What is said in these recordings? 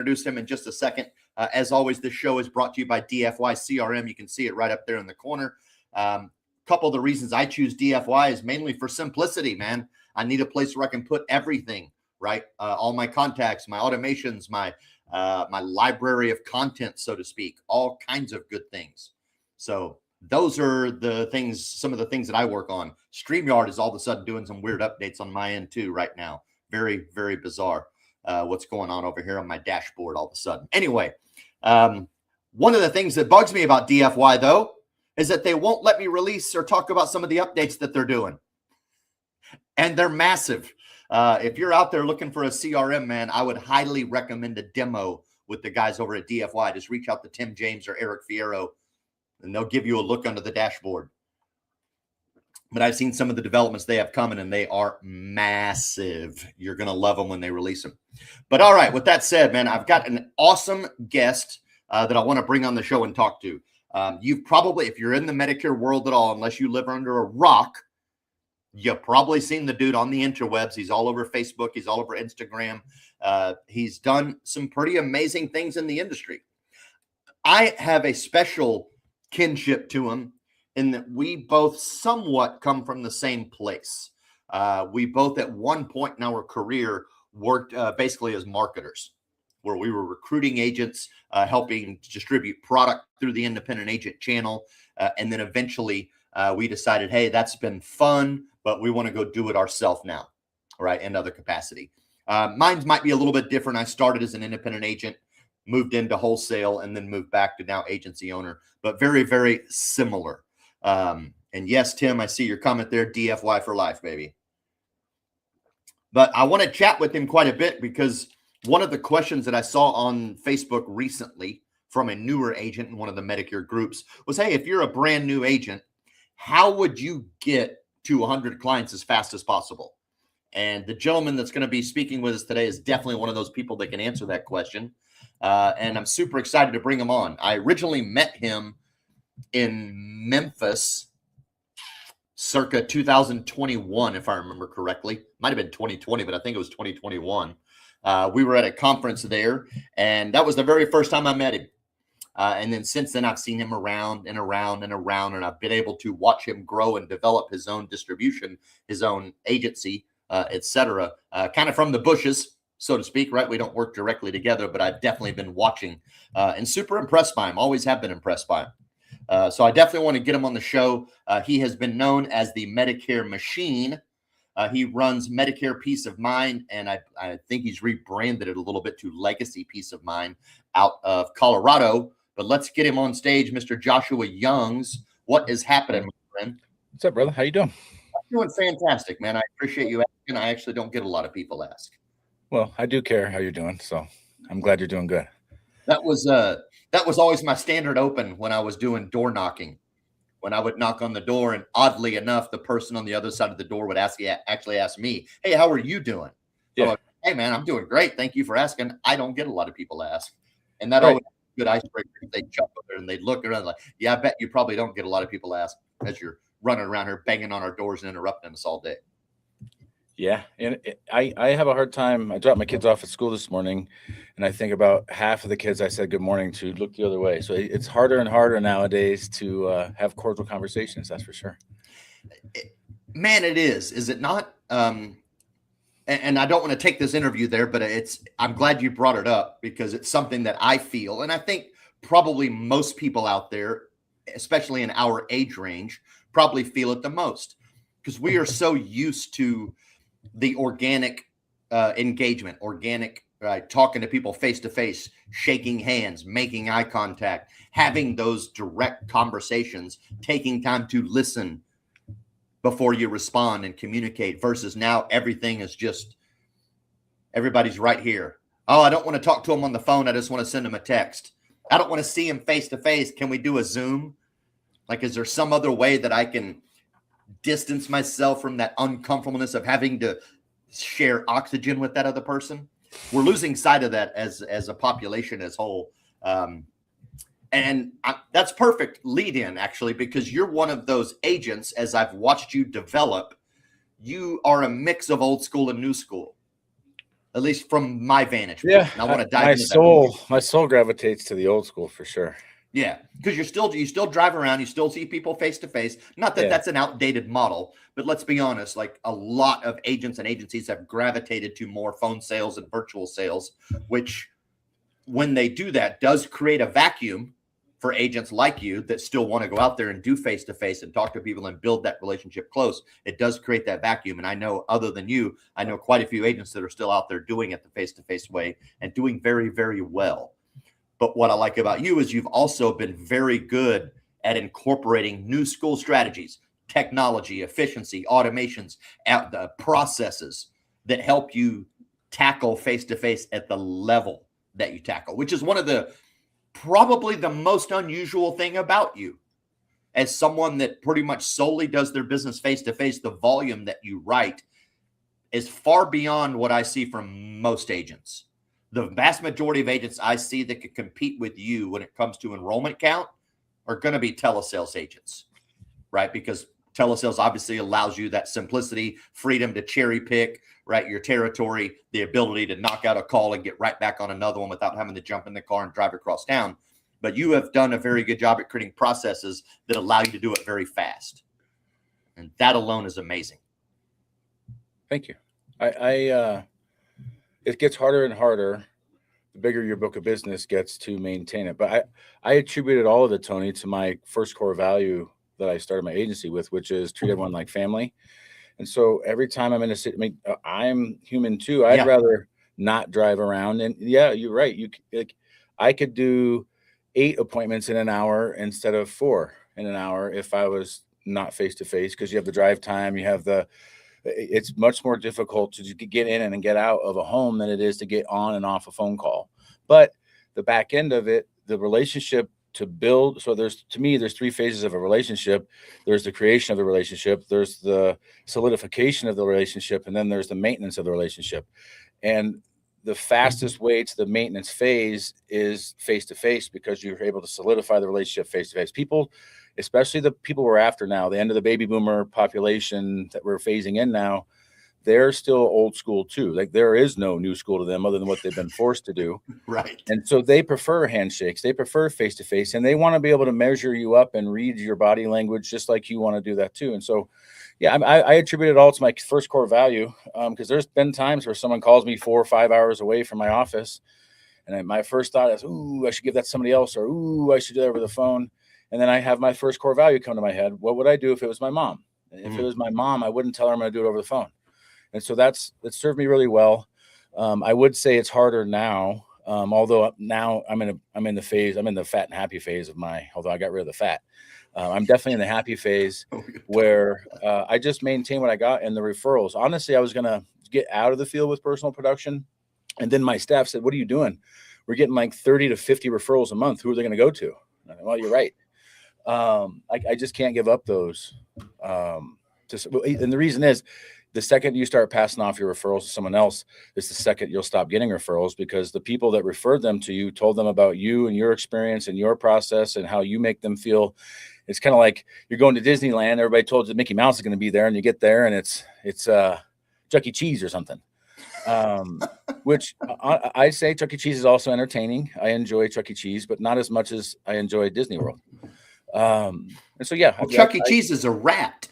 introduce him in just a second. As always, this show is brought to you by DFY CRM. You can see it right up there in the corner. Couple of the reasons I choose DFY is mainly for simplicity, man. I need a place where I can put everything, right? All my contacts, my automations, my library of content, so to speak, all kinds of good things. So those are the things, some of the things that I work on. StreamYard is all of a sudden doing some weird updates on my end too right now. Very, very bizarre what's going on over here on my dashboard all of a sudden. Anyway, one of the things that bugs me about DFY, though, is that they won't let me release or talk about some of the updates that they're doing. And they're massive. If you're out there looking for a CRM, man, I would highly recommend a demo with the guys over at DFY. Just reach out to Tim James or Eric Fierro, and they'll give you a look under the dashboard. But I've seen some of the developments they have coming, and they are massive. You're going to love them when they release them. But all right, with that said, man, I've got an awesome guest that I want to bring on the show and talk to. You've probably, if you're in the Medicare world at all, unless you live under a rock, you've probably seen the dude on the interwebs. He's all over Facebook. He's all over Instagram. He's done some pretty amazing things in the industry. I have a special kinship to him in that we both somewhat come from the same place. We both at one point in our career worked basically as marketers, where we were recruiting agents, helping distribute product through the independent agent channel. And then eventually we decided, hey, that's been fun, but we want to go do it ourselves now, right, in other capacity. Mine might be a little bit different. I started as an independent agent, moved into wholesale, and then moved back to now agency owner, but very, very similar. And yes, Tim, I see your comment there, DFY for life, baby. But I want to chat with him quite a bit because one of the questions that I saw on Facebook recently from a newer agent in one of the Medicare groups was, hey, if you're a brand new agent, how would you get to 100 clients as fast as possible? And the gentleman that's going to be speaking with us today is definitely one of those people that can answer that question. And I'm super excited to bring him on. I originally met him in Memphis circa 2021, if I remember correctly. Might have been 2020, but I think it was 2021. We were at a conference there, and that was the very first time I met him. And then since then, I've seen him around and around and around, and I've been able to watch him grow and develop his own distribution, his own agency, etc. Kind of from the bushes, so to speak, right? We don't work directly together, but I've definitely been watching and super impressed by him. Always have been impressed by him. So I definitely want to get him on the show. He has been known as the Medicare Machine. He runs Medicare Peace of Mind, and I think he's rebranded it a little bit to Legacy Peace of Mind out of Colorado. But let's get him on stage, Mr. Joshua Youngs. What is happening, my friend? What's up, brother? How you doing? I'm doing fantastic, man. I appreciate you asking. I actually don't get a lot of people ask. Well, I do care how you're doing, so I'm glad you're doing good. That was always my standard open when I was doing door knocking. When I would knock on the door, and oddly enough, the person on the other side of the door would actually ask me, hey, how are you doing? Yeah. So, hey, man, I'm doing great. Thank you for asking. I don't get a lot of people ask. And that always good icebreaker. They jump up there and they look around like, yeah, I bet you probably don't get a lot of people ask as you're running around here banging on our doors and interrupting us all day. Yeah, and I have a hard time. I dropped my kids off at school this morning, and I think about half of the kids I said good morning to look the other way. So it's harder and harder nowadays to have cordial conversations, that's for sure. Man, it is. Is it not? And I don't want to take this interview there, but I'm glad you brought it up because it's something that I feel, and I think probably most people out there, especially in our age range, probably feel it the most because we are so used to the organic engagement, organic talking to people face to face, shaking hands, making eye contact, having those direct conversations, taking time to listen before you respond and communicate versus now everything is just everybody's right here. Oh, I don't want to talk to him on the phone. I just want to send him a text. I don't want to see him face to face. Can we do a Zoom? Like, is there some other way that I can distance myself from that uncomfortableness of having to share oxygen with that other person? We're losing sight of that as a population as whole. That's perfect lead in actually, because you're one of those agents, as I've watched you develop, you are a mix of old school and new school. at least from my vantage point. Yeah, And I want to dive my into that. soul gravitates to the old school for sure. Yeah, because you still drive around, you still see people face to face. Not that Yeah. that's an outdated model, but let's be honest, like a lot of agents and agencies have gravitated to more phone sales and virtual sales, which when they do that does create a vacuum for agents like you that still want to go out there and do face to face and talk to people and build that relationship close. It does create that vacuum. And I know, other than you, I know quite a few agents that are still out there doing it the face to face way and doing very, very well. But what I like about you is you've also been very good at incorporating new school strategies, technology, efficiency, automations, the processes that help you tackle face to face at the level that you tackle, which is one of the probably the most unusual thing about you. As someone that pretty much solely does their business face to face, the volume that you write is far beyond what I see from most agents. The vast majority of agents I see that could compete with you when it comes to enrollment count are going to be telesales agents, right? Because telesales obviously allows you that simplicity, freedom to cherry pick, right? Your territory, the ability to knock out a call and get right back on another one without having to jump in the car and drive across town. But you have done a very good job at creating processes that allow you to do it very fast. And that alone is amazing. Thank you. It gets harder and harder the bigger your book of business gets to maintain it. But I attributed all of it, Tony, to my first core value that I started my agency with, which is treat everyone like family. And so every time I'm in a city, I mean, I'm human too. I'd rather not drive around. And yeah, you're right. I could do 8 appointments in an hour instead of 4 in an hour if I was not face to face, because you have the drive time, it's much more difficult to get in and get out of a home than it is to get on and off a phone call. But the back end of it, the relationship to build. So there's 3 phases of a relationship. There's the creation of the relationship, there's the solidification of the relationship, and then there's the maintenance of the relationship. And the fastest way to the maintenance phase is face to face, because you're able to solidify the relationship face to face. People, especially the people we're after now, the end of the baby boomer population that we're phasing in now, they're still old school too. Like, there is no new school to them other than what they've been forced to do. Right. And so they prefer handshakes, they prefer face to face, and they want to be able to measure you up and read your body language just like you want to do that too. And so, yeah, I attribute it all to my first core value, because there's been times where someone calls me 4 or 5 hours away from my office, and my first thought is, ooh, I should give that to somebody else, or ooh, I should do that over the phone. And then I have my first core value come to my head. What would I do if it was my mom? If it was my mom, I wouldn't tell her I'm going to do it over the phone. And so that served me really well. I would say it's harder now, although now I'm in the fat and happy phase of although I got rid of the fat. I'm definitely in the happy phase where I just maintain what I got and the referrals. Honestly, I was going to get out of the field with personal production. And then my staff said, what are you doing? We're getting like 30 to 50 referrals a month. Who are they going to go to? Well, you're right. I just can't give up those. And the reason is, the second you start passing off your referrals to someone else, it's the second you'll stop getting referrals, because the people that referred them to you told them about you and your experience and your process and how you make them feel. It's kind of like you're going to Disneyland. Everybody told you Mickey Mouse is going to be there, and you get there and it's Chuck E. Cheese or something. Which I say Chuck E. Cheese is also entertaining. I enjoy Chuck E. Cheese, but not as much as I enjoy Disney World. And so, yeah. Well, Chuck E. Cheese is a rat.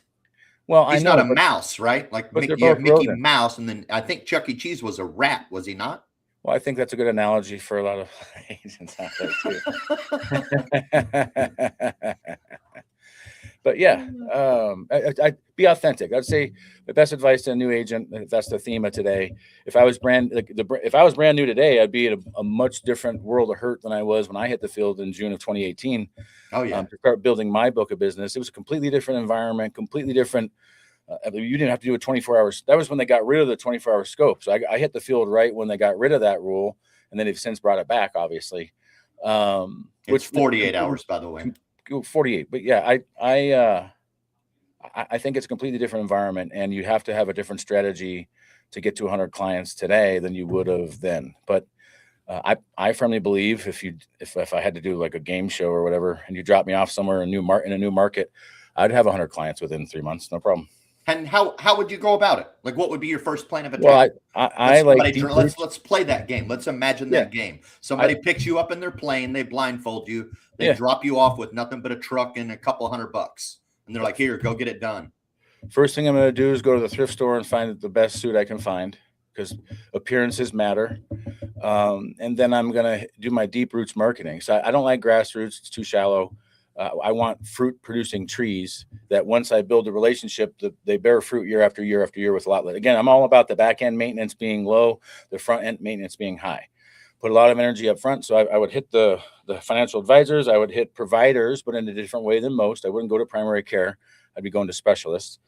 Well, he's I know, not a mouse, right? Like but you have Mickey Mouse, and then I think Chuck E. Cheese was a rat, was he not? Well, I think that's a good analogy for a lot of agents out there too. But yeah, I be authentic. I'd say the best advice to a new agent, if that's the theme of today. If I was brand new today, I'd be in a much different world of hurt than I was when I hit the field in June of 2018. Oh yeah. To start building my book of business, it was a completely different environment, completely different. You didn't have to do a 24 hours. That was when they got rid of the 24-hour scope. So I hit the field right when they got rid of that rule, and then they've since brought it back, obviously. Which 48 hours, by the way. 48, but yeah, I think it's a completely different environment, and you have to have a different strategy to get to 100 clients today than you would have then. But I firmly believe if I had to do like a game show or whatever, and you drop me off somewhere in a new market, I'd have 100 clients within 3 months, no problem. And how would you go about it? Like, what would be your first plan of attack? Well, I like deep roots. Let's play that game. Let's imagine that game. Somebody picks you up in their plane, they blindfold you, they drop you off with nothing but a truck and a couple $100, and they're like, "Here, go get it done." First thing I'm going to do is go to the thrift store and find the best suit I can find, because appearances matter. And then I'm going to do my deep roots marketing. So I don't like grassroots; it's too shallow. I want fruit producing trees that once I build a relationship, they bear fruit year after year after year with a lot. Again, I'm all about the back end maintenance being low, the front end maintenance being high. Put a lot of energy up front. So I would hit the financial advisors. I would hit providers, but in a different way than most. I wouldn't go to primary care. I'd be going to specialists.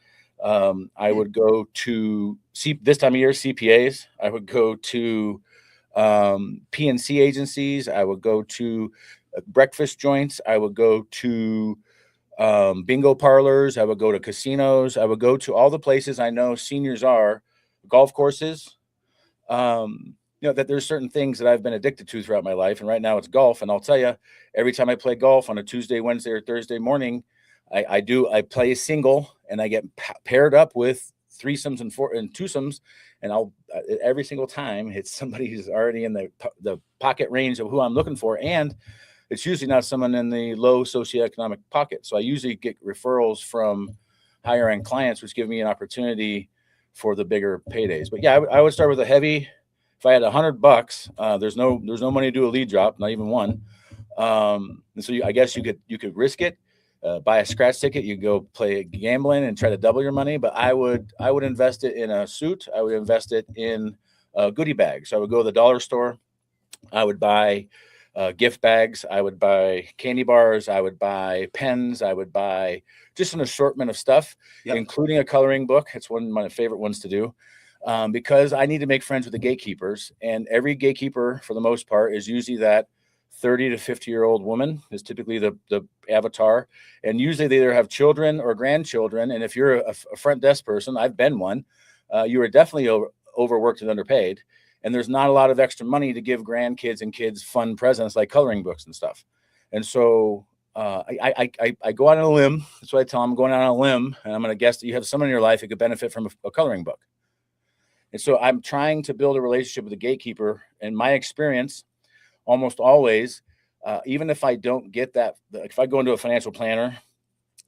I would go to this time of year, CPAs. I would go to PNC agencies. I would go to breakfast joints. I would go to bingo parlors. I would go to casinos. I would go to all the places I know seniors are, golf courses. That there's certain things that I've been addicted to throughout my life. And right now it's golf. And I'll tell you, every time I play golf on a Tuesday, Wednesday, or Thursday morning, I play a single and I get paired up with threesomes and twosomes. And I'll every single time it's somebody who's already in the pocket range of who I'm looking for. And it's usually not someone in the low socioeconomic pocket. So I usually get referrals from higher end clients, which give me an opportunity for the bigger paydays. But yeah, I would start with a heavy. If I had $100, there's no money to do a lead drop, not even one. And so I guess you could risk it, buy a scratch ticket. You go play gambling and try to double your money. But I would invest it in a suit. I would invest it in a goodie bag. So I would go to the dollar store. I would buy gift bags. I would buy candy bars. I would buy pens. I would buy just an assortment of stuff, including a coloring book. It's one of my favorite ones to do, because I need to make friends with the gatekeepers. And every gatekeeper, for the most part, is usually that 30 to 50-year-old woman is typically the avatar. And usually they either have children or grandchildren. And if you're a front desk person, I've been one, you are definitely overworked and underpaid. And there's not a lot of extra money to give grandkids and kids fun presents like coloring books and stuff. And so I go out on a limb. That's what I tell them. I'm going out on a limb, and I'm going to guess that you have someone in your life who could benefit from a coloring book. And so I'm trying to build a relationship with the gatekeeper. In my experience, almost always, even if I don't get that, if I go into a financial planner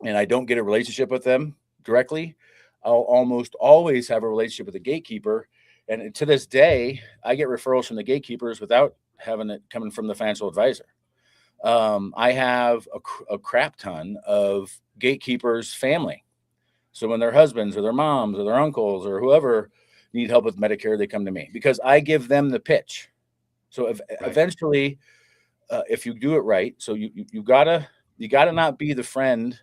and I don't get a relationship with them directly, I'll almost always have a relationship with the gatekeeper. And to this day, I get referrals from the gatekeepers without having it coming from the financial advisor. I have a crap ton of gatekeepers' family. So when their husbands or their moms or their uncles or whoever need help with Medicare, they come to me because I give them the pitch. So eventually, if you do it right, so you gotta not be the friend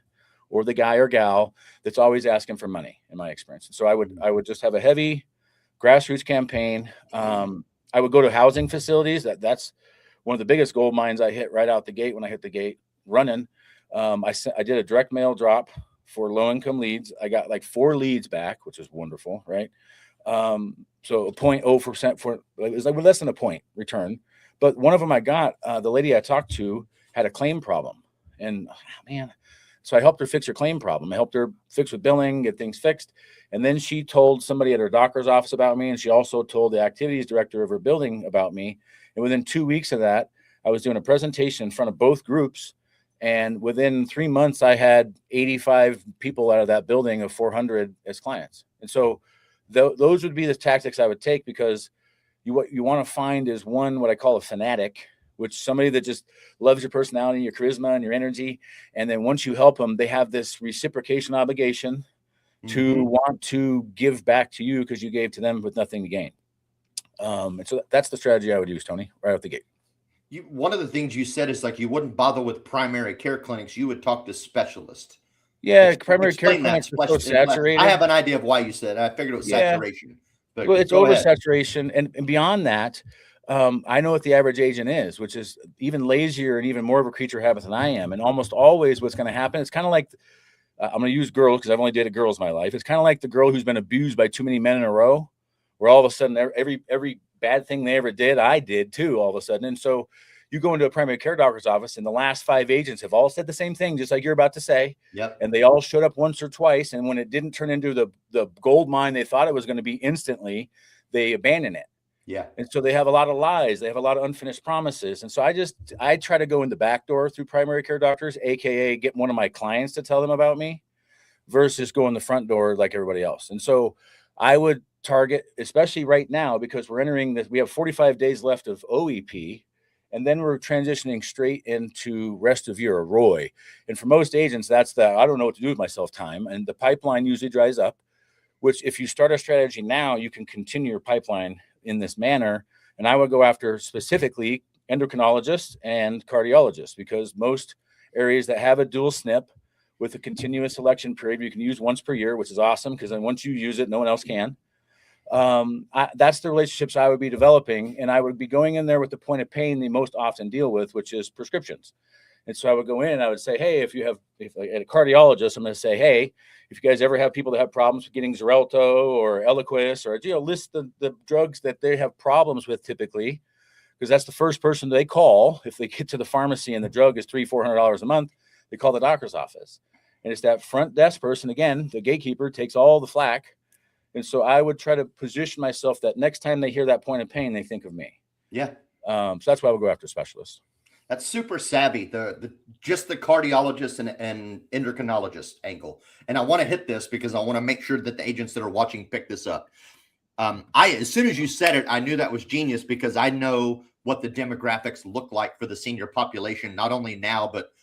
or the guy or gal that's always asking for money, in my experience. And so I would just have a heavy grassroots campaign. I would go to housing facilities. That's one of the biggest gold mines I hit right out the gate when I hit the gate running. I did a direct mail drop for low income leads. I got like 4 leads back, which is wonderful, right? So a 0.0% for it was like less than a point return. But one of them I got, the lady I talked to had a claim problem, and so I helped her fix her claim problem. I helped her fix with billing, get things fixed. And then she told somebody at her doctor's office about me. And she also told the activities director of her building about me. And within 2 weeks of that, I was doing a presentation in front of both groups. And within 3 months, I had 85 people out of that building of 400 as clients. And so those would be the tactics I would take, because what you want to find is what I call a fanatic, which somebody that just loves your personality, your charisma, and your energy. And then once you help them, they have this reciprocation obligation to want to give back to you because you gave to them with nothing to gain. And so that's the strategy I would use, Tony, right out the gate. One of the things you said is like you wouldn't bother with primary care clinics. You would talk to specialists. Yeah, primary care clinics are so saturated. I have an idea of why you said it. I figured it was saturation. But well, it's oversaturation. And beyond that, I know what the average agent is, which is even lazier and even more of a creature habit than I am. And almost always what's going to happen, it's kind of like, I'm going to use girls because I've only dated girls in my life. It's kind of like the girl who's been abused by too many men in a row, where all of a sudden every bad thing they ever did, I did too, all of a sudden. And so you go into a primary care doctor's office, and the last 5 agents have all said the same thing, just like you're about to say. Yep. And they all showed up once or twice. And when it didn't turn into the gold mine they thought it was going to be instantly, they abandon it. Yeah. And so they have a lot of lies. They have a lot of unfinished promises. And so I try to go in the back door through primary care doctors, AKA get one of my clients to tell them about me, versus go in the front door like everybody else. And so I would target, especially right now, because we're entering this, we have 45 days left of OEP, and then we're transitioning straight into rest of year, or ROY. And for most agents, that's the I don't know what to do with myself time. And the pipeline usually dries up, which if you start a strategy now, you can continue your pipeline in this manner. And I would go after specifically endocrinologists and cardiologists, because most areas that have a dual SNP with a continuous election period, you can use once per year, which is awesome, because then once you use it, no one else can. That's the relationships I would be developing, and I would be going in there with the point of pain they most often deal with, which is prescriptions. And so I would go in and I would say, hey, if at a cardiologist, I'm going to say, hey, if you guys ever have people that have problems with getting Xarelto or Eliquis, or list the drugs that they have problems with typically, because that's the first person they call if they get to the pharmacy and the drug is $300-400 a month. They call the doctor's office, and it's that front desk person again. The gatekeeper takes all the flack. And so I would try to position myself that next time they hear that point of pain, they think of me. Yeah. So that's why I would go after specialists. That's super savvy. Just the cardiologist and endocrinologist angle. And I want to hit this because I want to make sure that the agents that are watching pick this up. As soon as you said it, I knew that was genius, because I know what the demographics look like for the senior population, not only now, but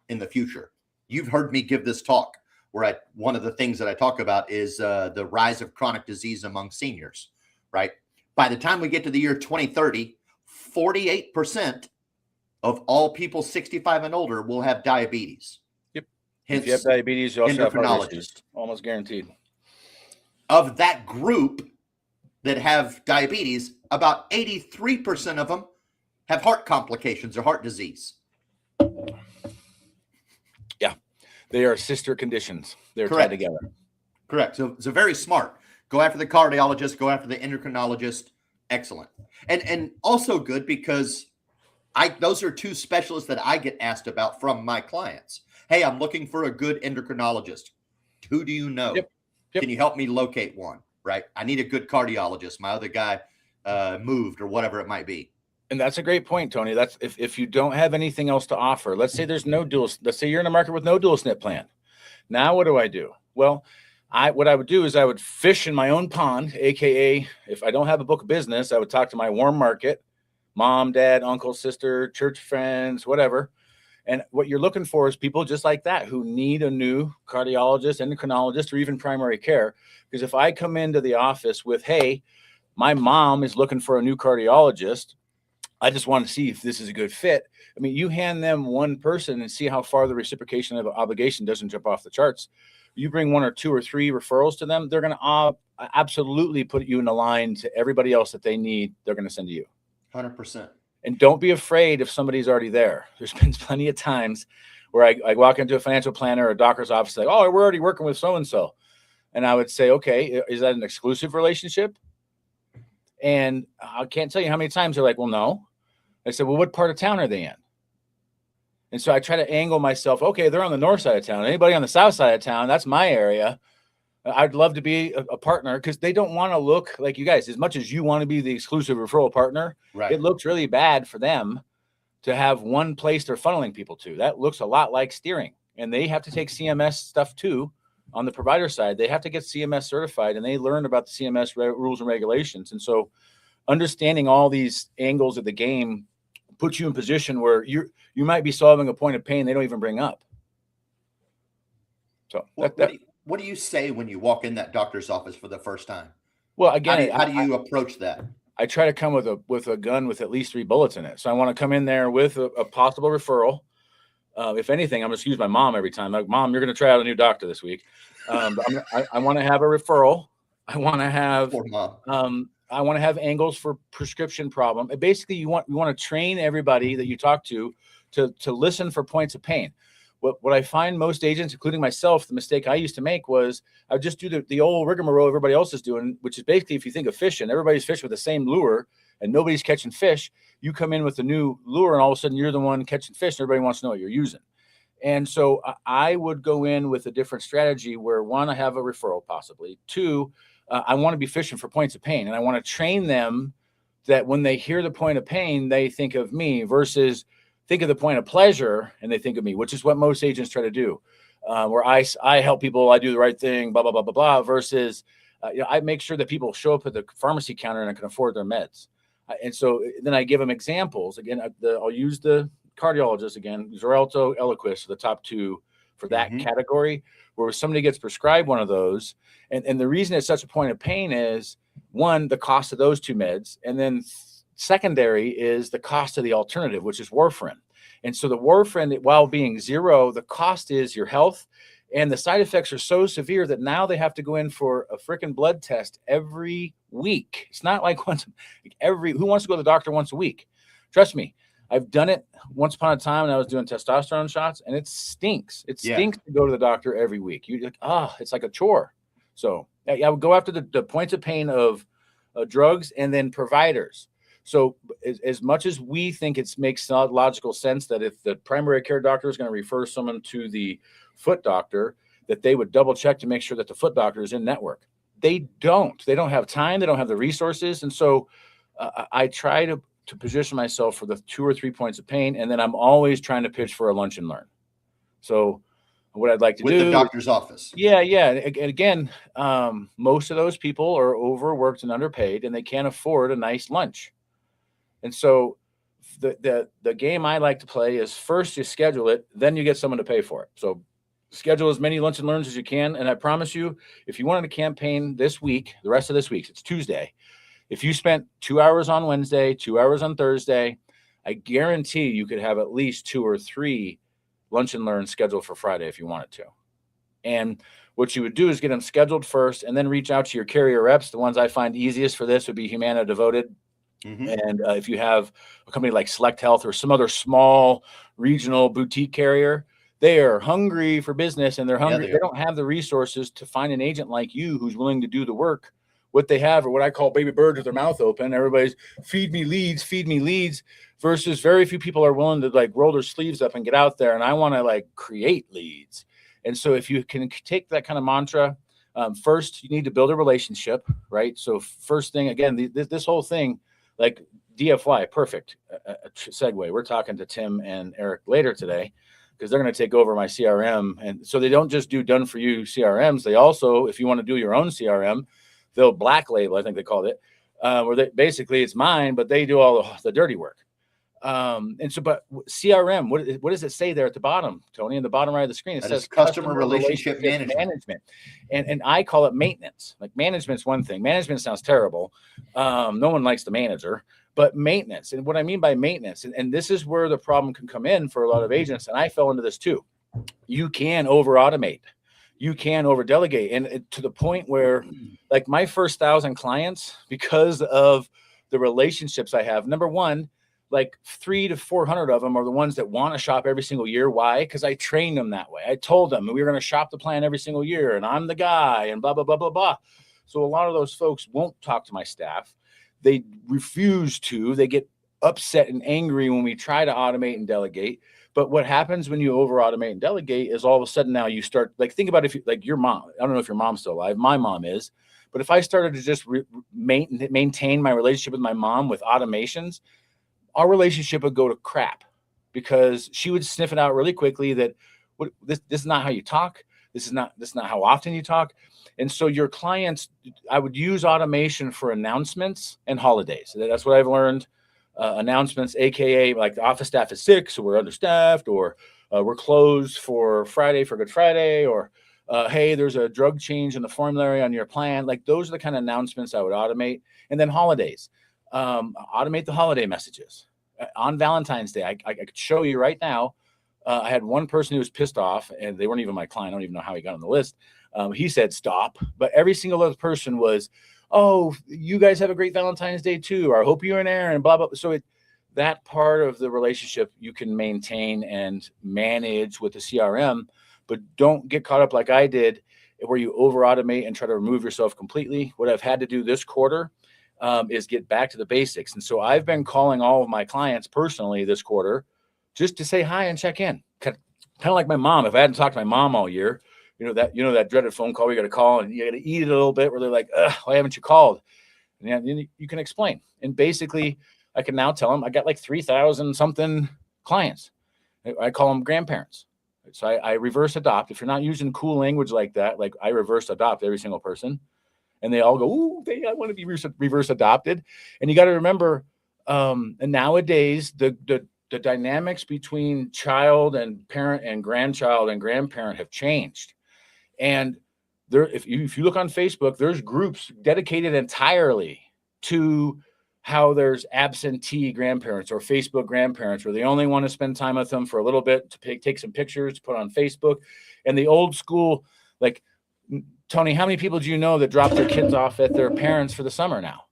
in the future. You've heard me give this talk where one of the things that I talk about is the rise of chronic disease among seniors, right? By the time we get to the year 2030, 48% of all people 65 and older will have diabetes. Yep. Hence, if you have diabetes, you also have endocrinologist. issues, almost guaranteed. Of that group that have diabetes, about 83% of them have heart complications or heart disease. Yeah. They are sister conditions. They're Correct. tied together. Correct. So very smart. Go after the cardiologist, go after the endocrinologist. Excellent. And also good, because those are two specialists that I get asked about from my clients. Hey, I'm looking for a good endocrinologist. Who do you know? Yep. Can you help me locate one? Right. I need a good cardiologist. My other guy moved, or whatever it might be. And that's a great point, Tony. That's if you don't have anything else to offer. Let's say there's no dual. Let's say you're in a market with no dual SNP plan. Now, what do I do? Well, what I would do is I would fish in my own pond, AKA if I don't have a book of business, I would talk to my warm market, mom, dad, uncle, sister, church friends, whatever. And what you're looking for is people just like that who need a new cardiologist, endocrinologist, or even primary care. Because if I come into the office with, hey, my mom is looking for a new cardiologist, I just want to see if this is a good fit. I mean, you hand them one person and see how far the reciprocation of the obligation doesn't jump off the charts. You bring 1 or 2 or 3 referrals to them, they're going to absolutely put you in a line to everybody else that they need. They're going to send to you. 100%. And don't be afraid if somebody's already there. There's been plenty of times where I walk into a financial planner or a doctor's office, like, oh, we're already working with so-and-so. And I would say, okay, is that an exclusive relationship? And I can't tell you how many times they're like, well, no. I said, well, what part of town are they in? And so I try to angle myself. Okay, they're on the north side of town. Anybody on the south side of town, that's my area. I'd love to be a partner, because they don't want to look like you guys. As much as you want to be the exclusive referral partner, right, it looks really bad for them to have one place they're funneling people to. That looks a lot like steering. And they have to take CMS stuff too. On the provider side, they have to get CMS certified, and they learn about the CMS rules and regulations. And so understanding all these angles of the game puts you in position where you might be solving a point of pain they don't even bring up. So what do you say when you walk in that doctor's office for the first time? Well, again, how do you approach that? I try to come with a gun with at least 3 bullets in it. So I want to come in there with a possible referral. If anything, I'm going to use my mom every time. Like, Mom, you're going to try out a new doctor this week. I want to have a referral. I want to have I want to have angles for prescription problem. Basically, you want to train everybody that you talk to listen for points of pain. What I find most agents, including myself, the mistake I used to make was I would just do the old rigmarole everybody else is doing, which is basically, if you think of fishing, everybody's fishing with the same lure, and nobody's catching fish, you come in with a new lure and all of a sudden you're the one catching fish and everybody wants to know what you're using. And so I would go in with a different strategy where, one, I have a referral possibly. Two, I want to be fishing for points of pain, and I want to train them that when they hear the point of pain, they think of me versus think of the point of pleasure and they think of me, which is what most agents try to do. Where I help people, I do the right thing, blah, blah, blah, blah, blah, versus I make sure that people show up at the pharmacy counter and I can afford their meds. And so then I give them examples. Again, I'll use the cardiologist again, Xarelto, Eliquis, the top two for that category, where somebody gets prescribed one of those. And the reason it's such a point of pain is, one, the cost of those two meds. And then secondary is the cost of the alternative, which is warfarin. And so the warfarin, while being zero, the cost is your health. And the side effects are so severe that now they have to go in for a freaking blood test every week. It's not like who wants to go to the doctor once a week? Trust me, I've done it once upon a time when I was doing testosterone shots, and it stinks. It stinks to go to the doctor every week. You're like, it's like a chore. So I would go after the points of pain of drugs and then providers. So as much as we think it makes logical sense that if the primary care doctor is going to refer someone to the foot doctor, that they would double check to make sure that the foot doctor is in network. They don't have time. They don't have the resources. And so I try to position myself for the 2 or 3 points of pain. And then I'm always trying to pitch for a lunch and learn. So what I'd like to do with the doctor's office. Yeah. And again, most of those people are overworked and underpaid and they can't afford a nice lunch. And so the game I like to play is first you schedule it, then you get someone to pay for it. So schedule as many lunch and learns as you can. And I promise you, if you wanted a campaign this week, the rest of this week, it's Tuesday. If you spent 2 hours on Wednesday, 2 hours on Thursday, I guarantee you could have at least 2 or 3 lunch and learns scheduled for Friday if you wanted to. And what you would do is get them scheduled first and then reach out to your carrier reps. The ones I find easiest for this would be Humana Devoted. And if you have a company like Select Health or some other small regional boutique carrier, they are hungry for business and they're hungry. They don't have the resources to find an agent like you who's willing to do the work. What they have are what I call baby birds with their mouth open. Everybody's feed me leads, versus very few people are willing to like roll their sleeves up and get out there. And I want to like create leads. And so if you can take that kind of mantra, first you need to build a relationship, right? So first thing, again, this whole thing, like DFY, perfect segue. We're talking to Tim and Eric later today because they're going to take over my CRM. And so they don't just do done for you CRMs. They also, if you want to do your own CRM, they'll black label, I think they called it, where they basically it's mine, but they do all the dirty work. And so, but CRM, what does it say there at the bottom, Tony? In the bottom right of the screen, it says customer relationship management. And I call it maintenance. Like management's one thing. Management sounds terrible. No one likes the manager, but maintenance. And what I mean by maintenance, and this is where the problem can come in for a lot of agents. And I fell into this too. You can over automate. You can over delegate. And to the point where like my first 1,000 clients, because of the relationships I have, number one, like 300 to 400 of them are the ones that want to shop every single year. Why? Because I trained them that way. I told them we were going to shop the plan every single year and I'm the guy and blah, blah, blah, blah, blah. So a lot of those folks won't talk to my staff. They refuse to. They get upset and angry when we try to automate and delegate. But what happens when you over automate and delegate is all of a sudden now you start, like, think about if you, like your mom, I don't know if your mom's still alive. My mom is. But if I started to just maintain my relationship with my mom with automations, our relationship would go to crap because she would sniff it out really quickly that this is not how you talk. This is not how often you talk. And so your clients, I would use automation for announcements and holidays. That's what I've learned. Announcements, AKA like the office staff is sick, so we're understaffed, or we're closed for Friday for Good Friday, or hey, there's a drug change in the formulary on your plan. Like those are the kind of announcements I would automate. And then holidays. Automate the holiday messages on Valentine's Day. I could show you right now. I had one person who was pissed off and they weren't even my client. I don't even know how he got on the list. He said, stop. But every single other person was, oh, you guys have a great Valentine's Day too. Or I hope you're in there and blah, blah. So that part of the relationship you can maintain and manage with the CRM, but don't get caught up like I did where you over automate and try to remove yourself completely. What I've had to do this quarter, is get back to the basics. And so I've been calling all of my clients personally this quarter just to say hi and check in. Kind of like my mom. If I hadn't talked to my mom all year, that dreaded phone call, you got to call and you got to eat it a little bit where they're like, why haven't you called? And you can explain. And basically I can now tell them I got like 3,000 something clients. I call them grandparents. So I reverse adopt. If you're not using cool language like that, like I reverse adopt every single person. And they all go, ooh, I want to be reverse adopted. And you got to remember, and nowadays, the dynamics between child and parent and grandchild and grandparent have changed. And there, if you look on Facebook, there's groups dedicated entirely to how there's absentee grandparents or Facebook grandparents where they only want to spend time with them for a little bit to take some pictures to put on Facebook. And the old school, like, Tony, how many people do you know that drop their kids off at their parents for the summer now?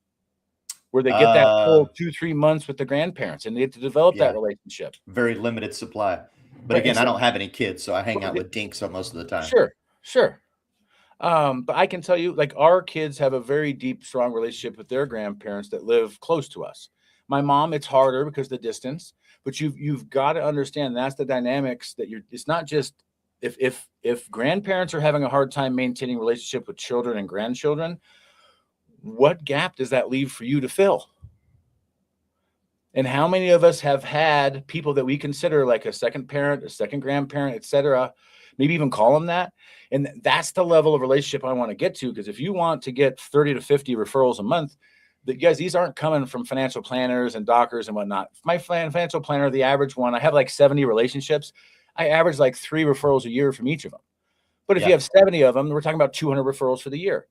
Where they get that full 2-3 months with the grandparents and they get to develop that relationship. Very limited supply. But again, I don't have any kids, so I hang out with dinks most of the time. Sure. But I can tell you, like, our kids have a very deep, strong relationship with their grandparents that live close to us. My mom, it's harder because of the distance, but you've got to understand that's the dynamics that it's not just if grandparents are having a hard time maintaining relationship with children and grandchildren, what gap does that leave for you to fill? And how many of us have had people that we consider like a second parent, a second grandparent, etc., maybe even call them that? And that's the level of relationship I want to get to, because if you want to get 30 to 50 referrals a month, guys, these aren't coming from financial planners and doctors and whatnot. My financial planner, the average one, I have like 70 relationships. I average like 3 referrals a year from each of them. But if you have 70 of them, we're talking about 200 referrals for the year.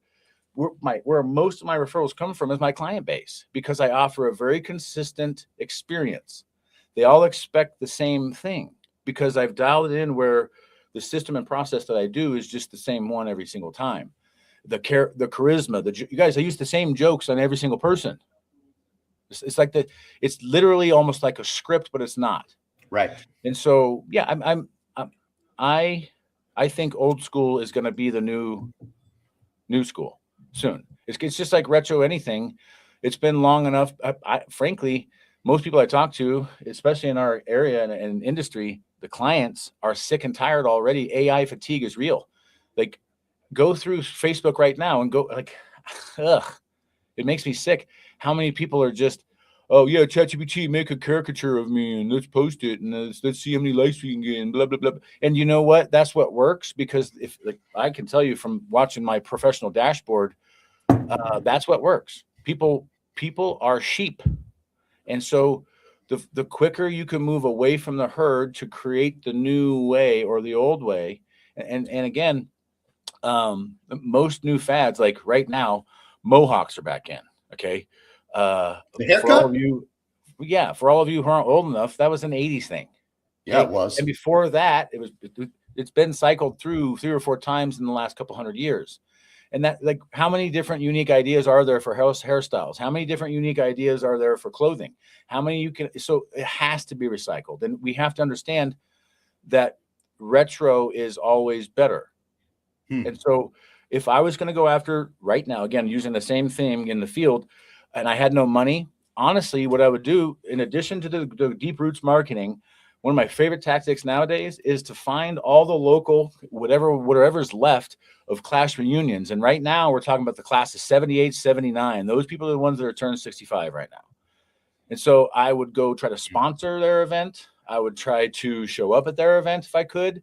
Where most of my referrals come from is my client base, because I offer a very consistent experience. They all expect the same thing because I've dialed it in where the system and process that I do is just the same one every single time. The charisma, you guys, I use the same jokes on every single person. It's like it's literally almost like a script, but it's not. Right. And so, yeah, I think old school is going to be the new school soon. It's just like retro anything. It's been long enough. Frankly, most people I talk to, especially in our area and industry, the clients are sick and tired already. AI fatigue is real. Like, go through Facebook right now and go like, it makes me sick. How many people are just, oh yeah, ChatGPT, make a caricature of me and let's post it and let's see how many likes we can get and blah, blah, blah. And you know what? That's what works, because if, like, I can tell you from watching my professional dashboard, that's what works. People are sheep. And so the quicker you can move away from the herd to create the new way or the old way. And again, most new fads, like right now, Mohawks are back in. Okay. The haircut? For all of you who aren't old enough, that was an 80s thing. Yeah, it was. And before that, it's been cycled through 3 or 4 times in the last couple hundred years. And that, like, how many different unique ideas are there for hairstyles? How many different unique ideas are there for clothing? How many so it has to be recycled. And we have to understand that retro is always better. And so if I was going to go after right now, again, using the same thing in the field, and I had no money, honestly, what I would do, in addition to the deep roots marketing, one of my favorite tactics nowadays is to find all the local, whatever's left of class reunions. And right now we're talking about the class of 78, 79. Those people are the ones that are turned 65 right now. And so I would go try to sponsor their event. I would try to show up at their event if I could.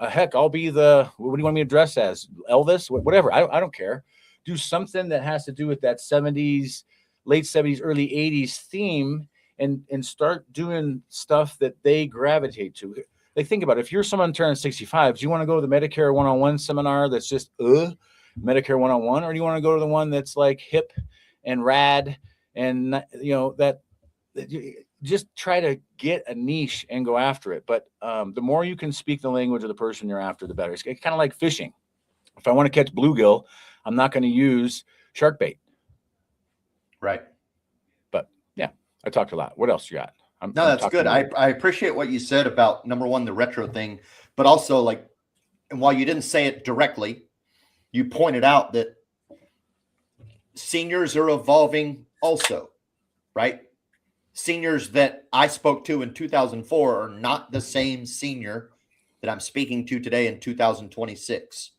Heck, I'll be what do you want me to dress as? Elvis? Whatever. I don't care. Do something that has to do with that 70s, late 70s, early 80s theme, and start doing stuff that they gravitate to. Like, think about it. If you're someone turning 65, do you want to go to the Medicare 101 seminar that's just Medicare 101, or do you want to go to the one that's like hip and rad and, that just try to get a niche and go after it. But the more you can speak the language of the person you're after, the better. It's kind of like fishing. If I want to catch bluegill, I'm not going to use shark bait. Right. But yeah, I talked a lot. What else you got? That's good. I appreciate what you said about, number one, the retro thing, but also, like, and while you didn't say it directly, you pointed out that seniors are evolving also, right? Seniors that I spoke to in 2004 are not the same senior that I'm speaking to today in 2026,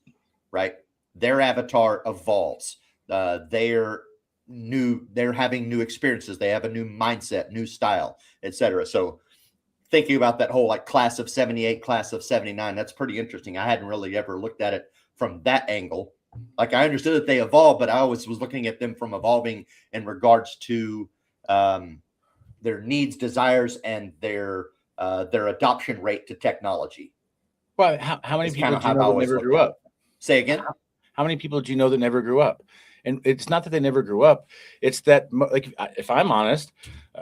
right? Their avatar evolves. They're having new experiences. They have a new mindset, new style, etc. So thinking about that whole like class of 78, class of 79, that's pretty interesting. I hadn't really ever looked at it from that angle. Like I understood that they evolved, but I always was looking at them from evolving in regards to their needs, desires, and their adoption rate to technology. Well, how many people do you know that never grew up? Say again? How many people do you know that never grew up? And it's not that they never grew up. It's that, like, if I'm honest,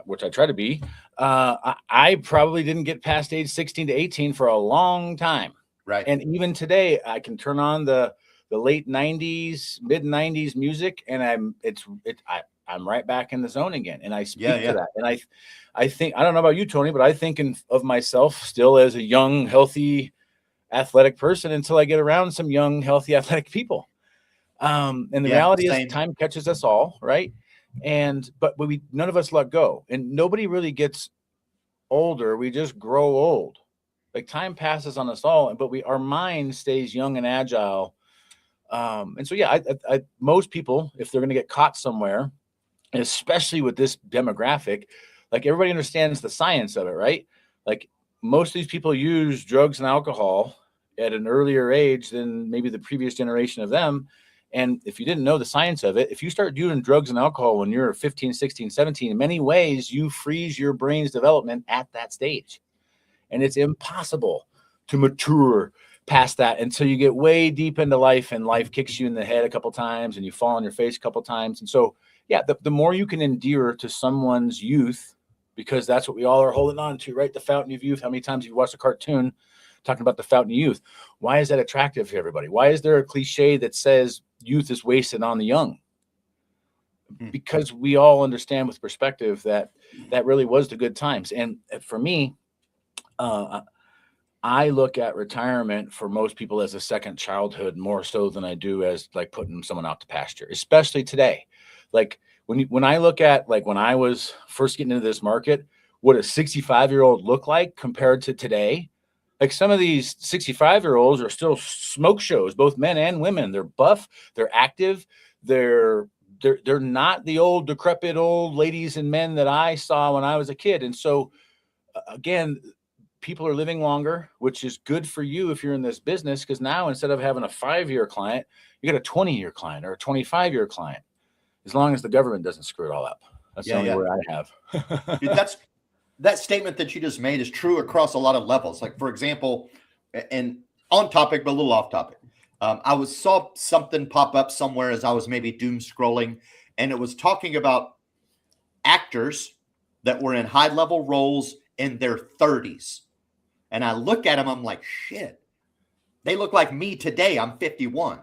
which I try to be, I probably didn't get past age 16 to 18 for a long time. Right. And even today, I can turn on the late 90s, mid 90s music, and I'm right back in the zone again. And I speak to that. And I think, I don't know about you, Tony, but I think of myself still as a young, healthy, athletic person until I get around some young, healthy, athletic people. And the reality is time catches us all, right? But none of us let go, and nobody really gets older. We just grow old. Like time passes on us all, but our mind stays young and agile. And so, most people, if they're going to get caught somewhere, and especially with this demographic, like everybody understands the science of it, right? Like most of these people use drugs and alcohol at an earlier age than maybe the previous generation of them. And if you didn't know the science of it, if you start doing drugs and alcohol when you're 15, 16, 17, in many ways, you freeze your brain's development at that stage. And it's impossible to mature past that until you get way deep into life, and life kicks you in the head a couple times and you fall on your face a couple times. And so, the more you can endure to someone's youth, because that's what we all are holding on to, right? The fountain of youth. How many times have you watched a cartoon talking about the fountain of youth? Why is that attractive to everybody? Why is there a cliche that says youth is wasted on the young? Because we all understand with perspective that really was the good times. And for me, I look at retirement for most people as a second childhood more so than I do as like putting someone out to pasture, especially today. Like when I look at like when I was first getting into this market, what a 65-year-old looked like compared to today. Like some of these 65-year-olds are still smoke shows, both men and women. They're buff, they're active, they're not the old decrepit old ladies and men that I saw when I was a kid. And so again, people are living longer, which is good for you if you're in this business, because now instead of having a 5-year client, you got a 20-year client or a 25-year client, as long as the government doesn't screw it all up. That's the only word I have. Dude, that statement that you just made is true across a lot of levels. Like, for example, and on topic, but a little off topic. I saw something pop up somewhere as I was maybe doom scrolling, and it was talking about actors that were in high level roles in their 30s. And I look at them, I'm like, shit, they look like me today. I'm 51,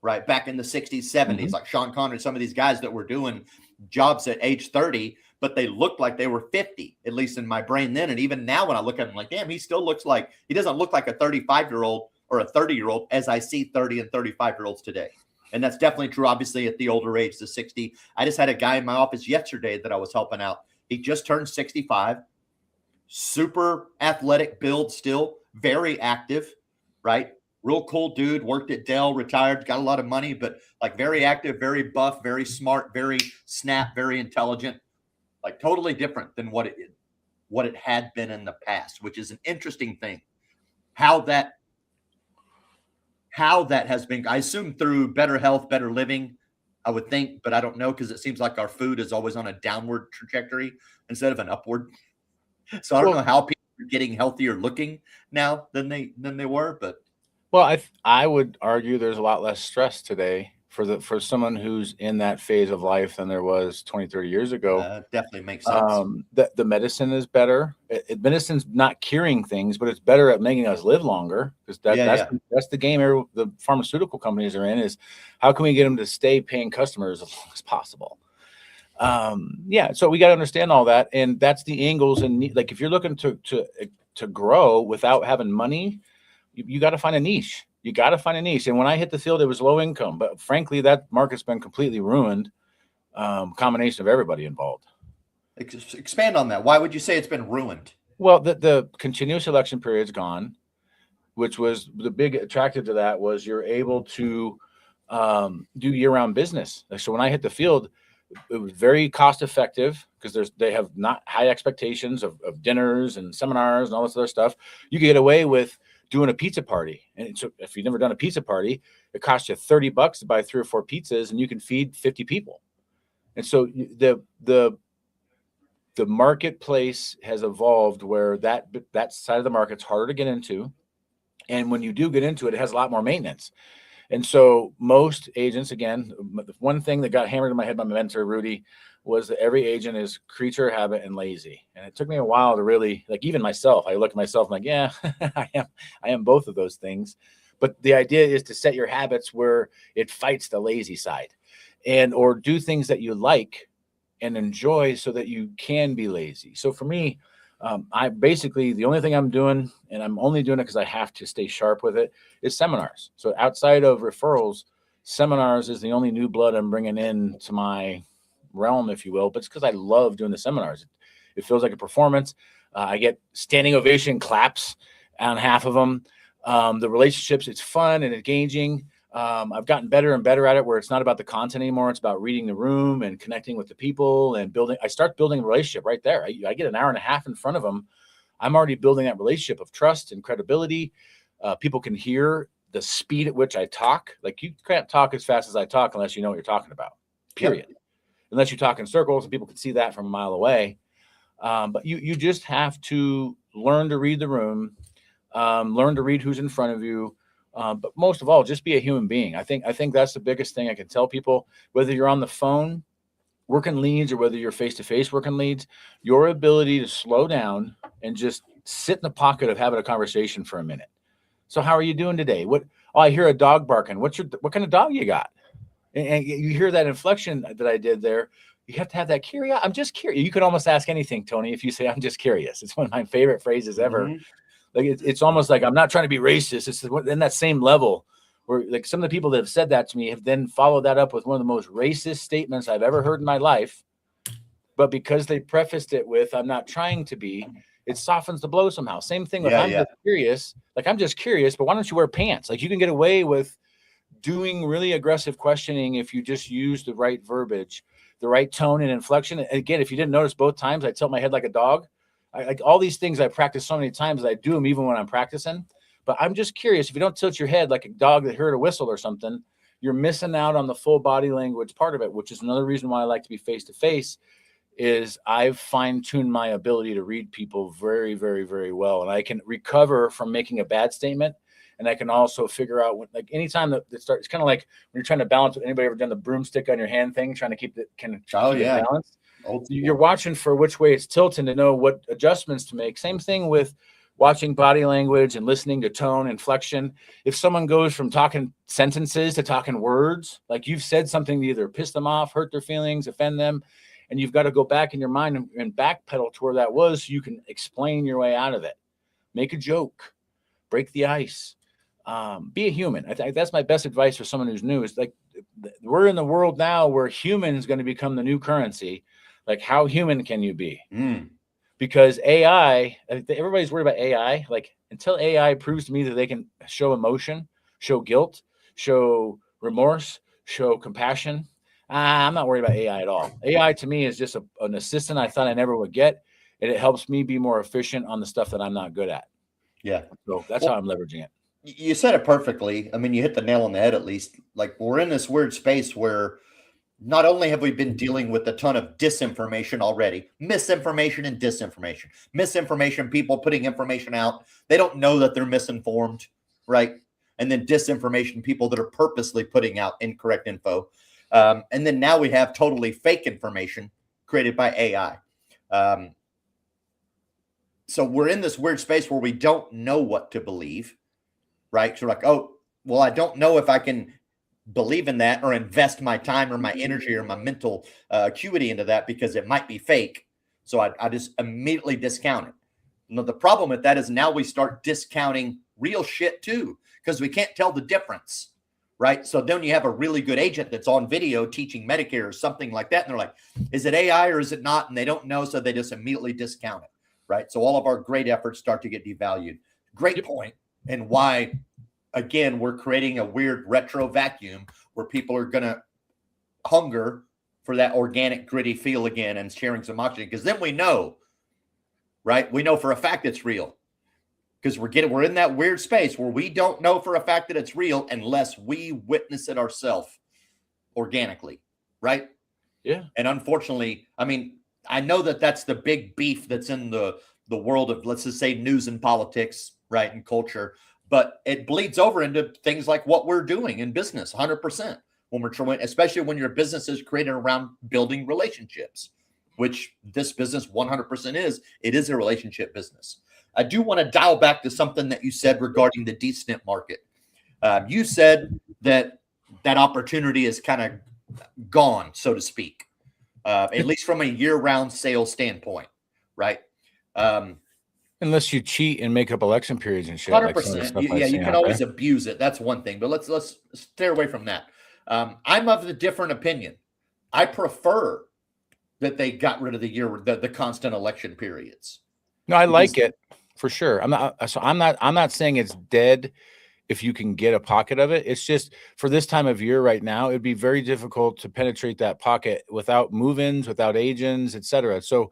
right? Back in the 60s, 70s, like Sean Connery, some of these guys that were doing jobs at age 30, but they looked like they were 50, at least in my brain then. And even now when I look at him, like, damn, he still looks like, he doesn't look like a 35-year-old or a 30-year-old as I see 30 and 35-year-olds today. And that's definitely true, obviously, at the older age, the 60. I just had a guy in my office yesterday that I was helping out. He just turned 65, super athletic build still, very active, right? Real cool dude, worked at Dell, retired, got a lot of money, but like very active, very buff, very smart, very snap, very intelligent, like totally different than what it had been in the past, which is an interesting thing. How that has been, I assume through better health, better living, I would think, but I don't know, because it seems like our food is always on a downward trajectory instead of an upward. So I don't know how people are getting healthier looking now than they were, but I would argue there's a lot less stress today for someone who's in that phase of life than there was 20, 30 years ago. Definitely makes sense. The medicine is better. Medicine's not curing things, but it's better at making us live longer, because that's the game the pharmaceutical companies are in, is how can we get them to stay paying customers as long as possible. So we got to understand all that, and that's the angles. And like if you're looking to grow without having money, you got to find a niche. You got to find a niche. And when I hit the field, it was low income, but frankly, that market's been completely ruined. combination of everybody involved. Expand on that. Why would you say it's been ruined? Well, the continuous election period's gone, which was the big attractive to that was you're able to do year-round business. So when I hit the field, it was very cost effective because they have not high expectations of dinners and seminars and all this other stuff. You can get away with doing a pizza party. And so if you've never done a pizza party, it costs you $30 to buy 3 or 4 pizzas and you can feed 50 people. And so the marketplace has evolved where that side of the market's harder to get into. And when you do get into it, it has a lot more maintenance. And so most agents, again, the one thing that got hammered in my head by my mentor, Rudy, was that every agent is creature, habit, and lazy. And it took me a while to really, like, even myself, I look at myself, I'm like, yeah, I am both of those things. But the idea is to set your habits where it fights the lazy side or do things that you like and enjoy so that you can be lazy. So for me, I basically, the only thing I'm doing, and I'm only doing it because I have to stay sharp with it, is seminars. So outside of referrals, seminars is the only new blood I'm bringing in to my realm, if you will. But it's because I love doing the seminars. It feels like a performance. I get standing ovation claps on half of them. The relationships, it's fun and engaging. I've gotten better and better at it where it's not about the content anymore. It's about reading the room and connecting with the people and building. I start building a relationship right there. I get an hour and a half in front of them. I'm already building that relationship of trust and credibility. People can hear the speed at which I talk. Like, you can't talk as fast as I talk unless you know what you're talking about, period. Yep. Unless you talk in circles and people can see that from a mile away. But you just have to learn to read the room, learn to read who's in front of you. But most of all, just be a human being. I think that's the biggest thing I can tell people, whether you're on the phone working leads or whether you're face-to-face working leads, your ability to slow down and just sit in the pocket of having a conversation for a minute. So how are you doing today? I hear a dog barking. What kind of dog you got? And you hear that inflection that I did there. You have to have that curiosity. I'm just curious. You could almost ask anything, Tony, if you say, I'm just curious. It's one of my favorite phrases ever. Mm-hmm. Like it's almost like I'm not trying to be racist. It's in that same level where, like, some of the people that have said that to me have then followed that up with one of the most racist statements I've ever heard in my life. But because they prefaced it with, I'm not trying to be, it softens the blow somehow. Same thing with just curious. Like, I'm just curious, but why don't you wear pants? Like, you can get away with doing really aggressive questioning if you just use the right verbiage, the right tone and inflection. And again, if you didn't notice, both times I tilt my head like a dog. Like all these things I practice so many times that I do them even when I'm practicing. But I'm just curious, if you don't tilt your head like a dog that heard a whistle or something, you're missing out on the full body language part of it, which is another reason why I like to be face-to-face, is I've fine-tuned my ability to read people very, very, very well. And I can recover from making a bad statement. And I can also figure out when, like, anytime that it starts, it's kind of like when you're trying to balance. Anybody ever done the broomstick on your hand thing, trying to keep it balanced? You're watching for which way it's tilting to know what adjustments to make. Same thing with watching body language and listening to tone, inflection. If someone goes from talking sentences to talking words, like you've said something to either piss them off, hurt their feelings, offend them, and you've got to go back in your mind and backpedal to where that was so you can explain your way out of it. Make a joke, break the ice. Be a human. I think that's my best advice for someone who's new. Is like, we're in the world now where human is going to become the new currency. Like, how human can you be? Because AI, everybody's worried about AI. Like, until AI proves to me that they can show emotion, show guilt, show remorse, show compassion, I'm not worried about AI at all. AI to me is just an assistant I thought I never would get. And it helps me be more efficient on the stuff that I'm not good at. Yeah. So that's how I'm leveraging it. You said it perfectly. I mean, you hit the nail on the head, at least. Like, we're in this weird space where not only have we been dealing with a ton of disinformation already, misinformation and disinformation. Misinformation, people putting information out. They don't know that they're misinformed, right? And then disinformation, people that are purposely putting out incorrect info. And then now we have totally fake information created by AI. So we're in this weird space where we don't know what to believe, right? So we're like, oh, well, I don't know if I can believe in that or invest my time or my energy or my mental acuity into that because it might be fake. So I just immediately discount it. Now, the problem with that is now we start discounting real shit too, because we can't tell the difference, right? So then you have a really good agent that's on video teaching Medicare or something like that. And they're like, is it AI or is it not? And they don't know. So they just immediately discount it, right? So all of our great efforts start to get devalued. Great point. And why, again, we're creating a weird retro vacuum where people are going to hunger for that organic, gritty feel again and sharing some oxygen. Because then we know, right? We know for a fact it's real. Because we're in that weird space where we don't know for a fact that it's real unless we witness it ourselves organically, right? Yeah. And unfortunately, I mean, I know that that's the big beef that's in the world of, let's just say, news and politics, right, and culture. But it bleeds over into things like what we're doing in business, 100%. When we're trying, especially when your business is created around building relationships, which this business 100% is. It is a relationship business. I do want to dial back to something that you said regarding the DSNP market. You said that opportunity is kind of gone, so to speak, at least from a year-round sales standpoint, right? Unless you cheat and make up election periods and shit. 100%. You can always abuse it. That's one thing, but let's stay away from that. I'm of the different opinion. I prefer that they got rid of the constant election periods. No, I like it for sure. I'm not saying it's dead if you can get a pocket of it. It's just for this time of year right now, it'd be very difficult to penetrate that pocket without move-ins, without agents, et cetera. So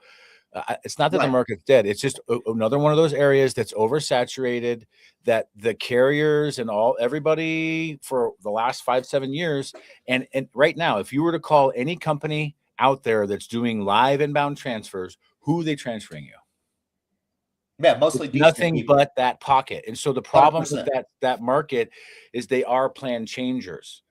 it's not that the market's dead. It's just another one of those areas that's oversaturated, that the carriers and everybody for the last 5-7 years. And right now, if you were to call any company out there that's doing live inbound transfers, who are they transferring you? Yeah, mostly nothing but that pocket. And so the problem 100%. With that market is they are plan changers.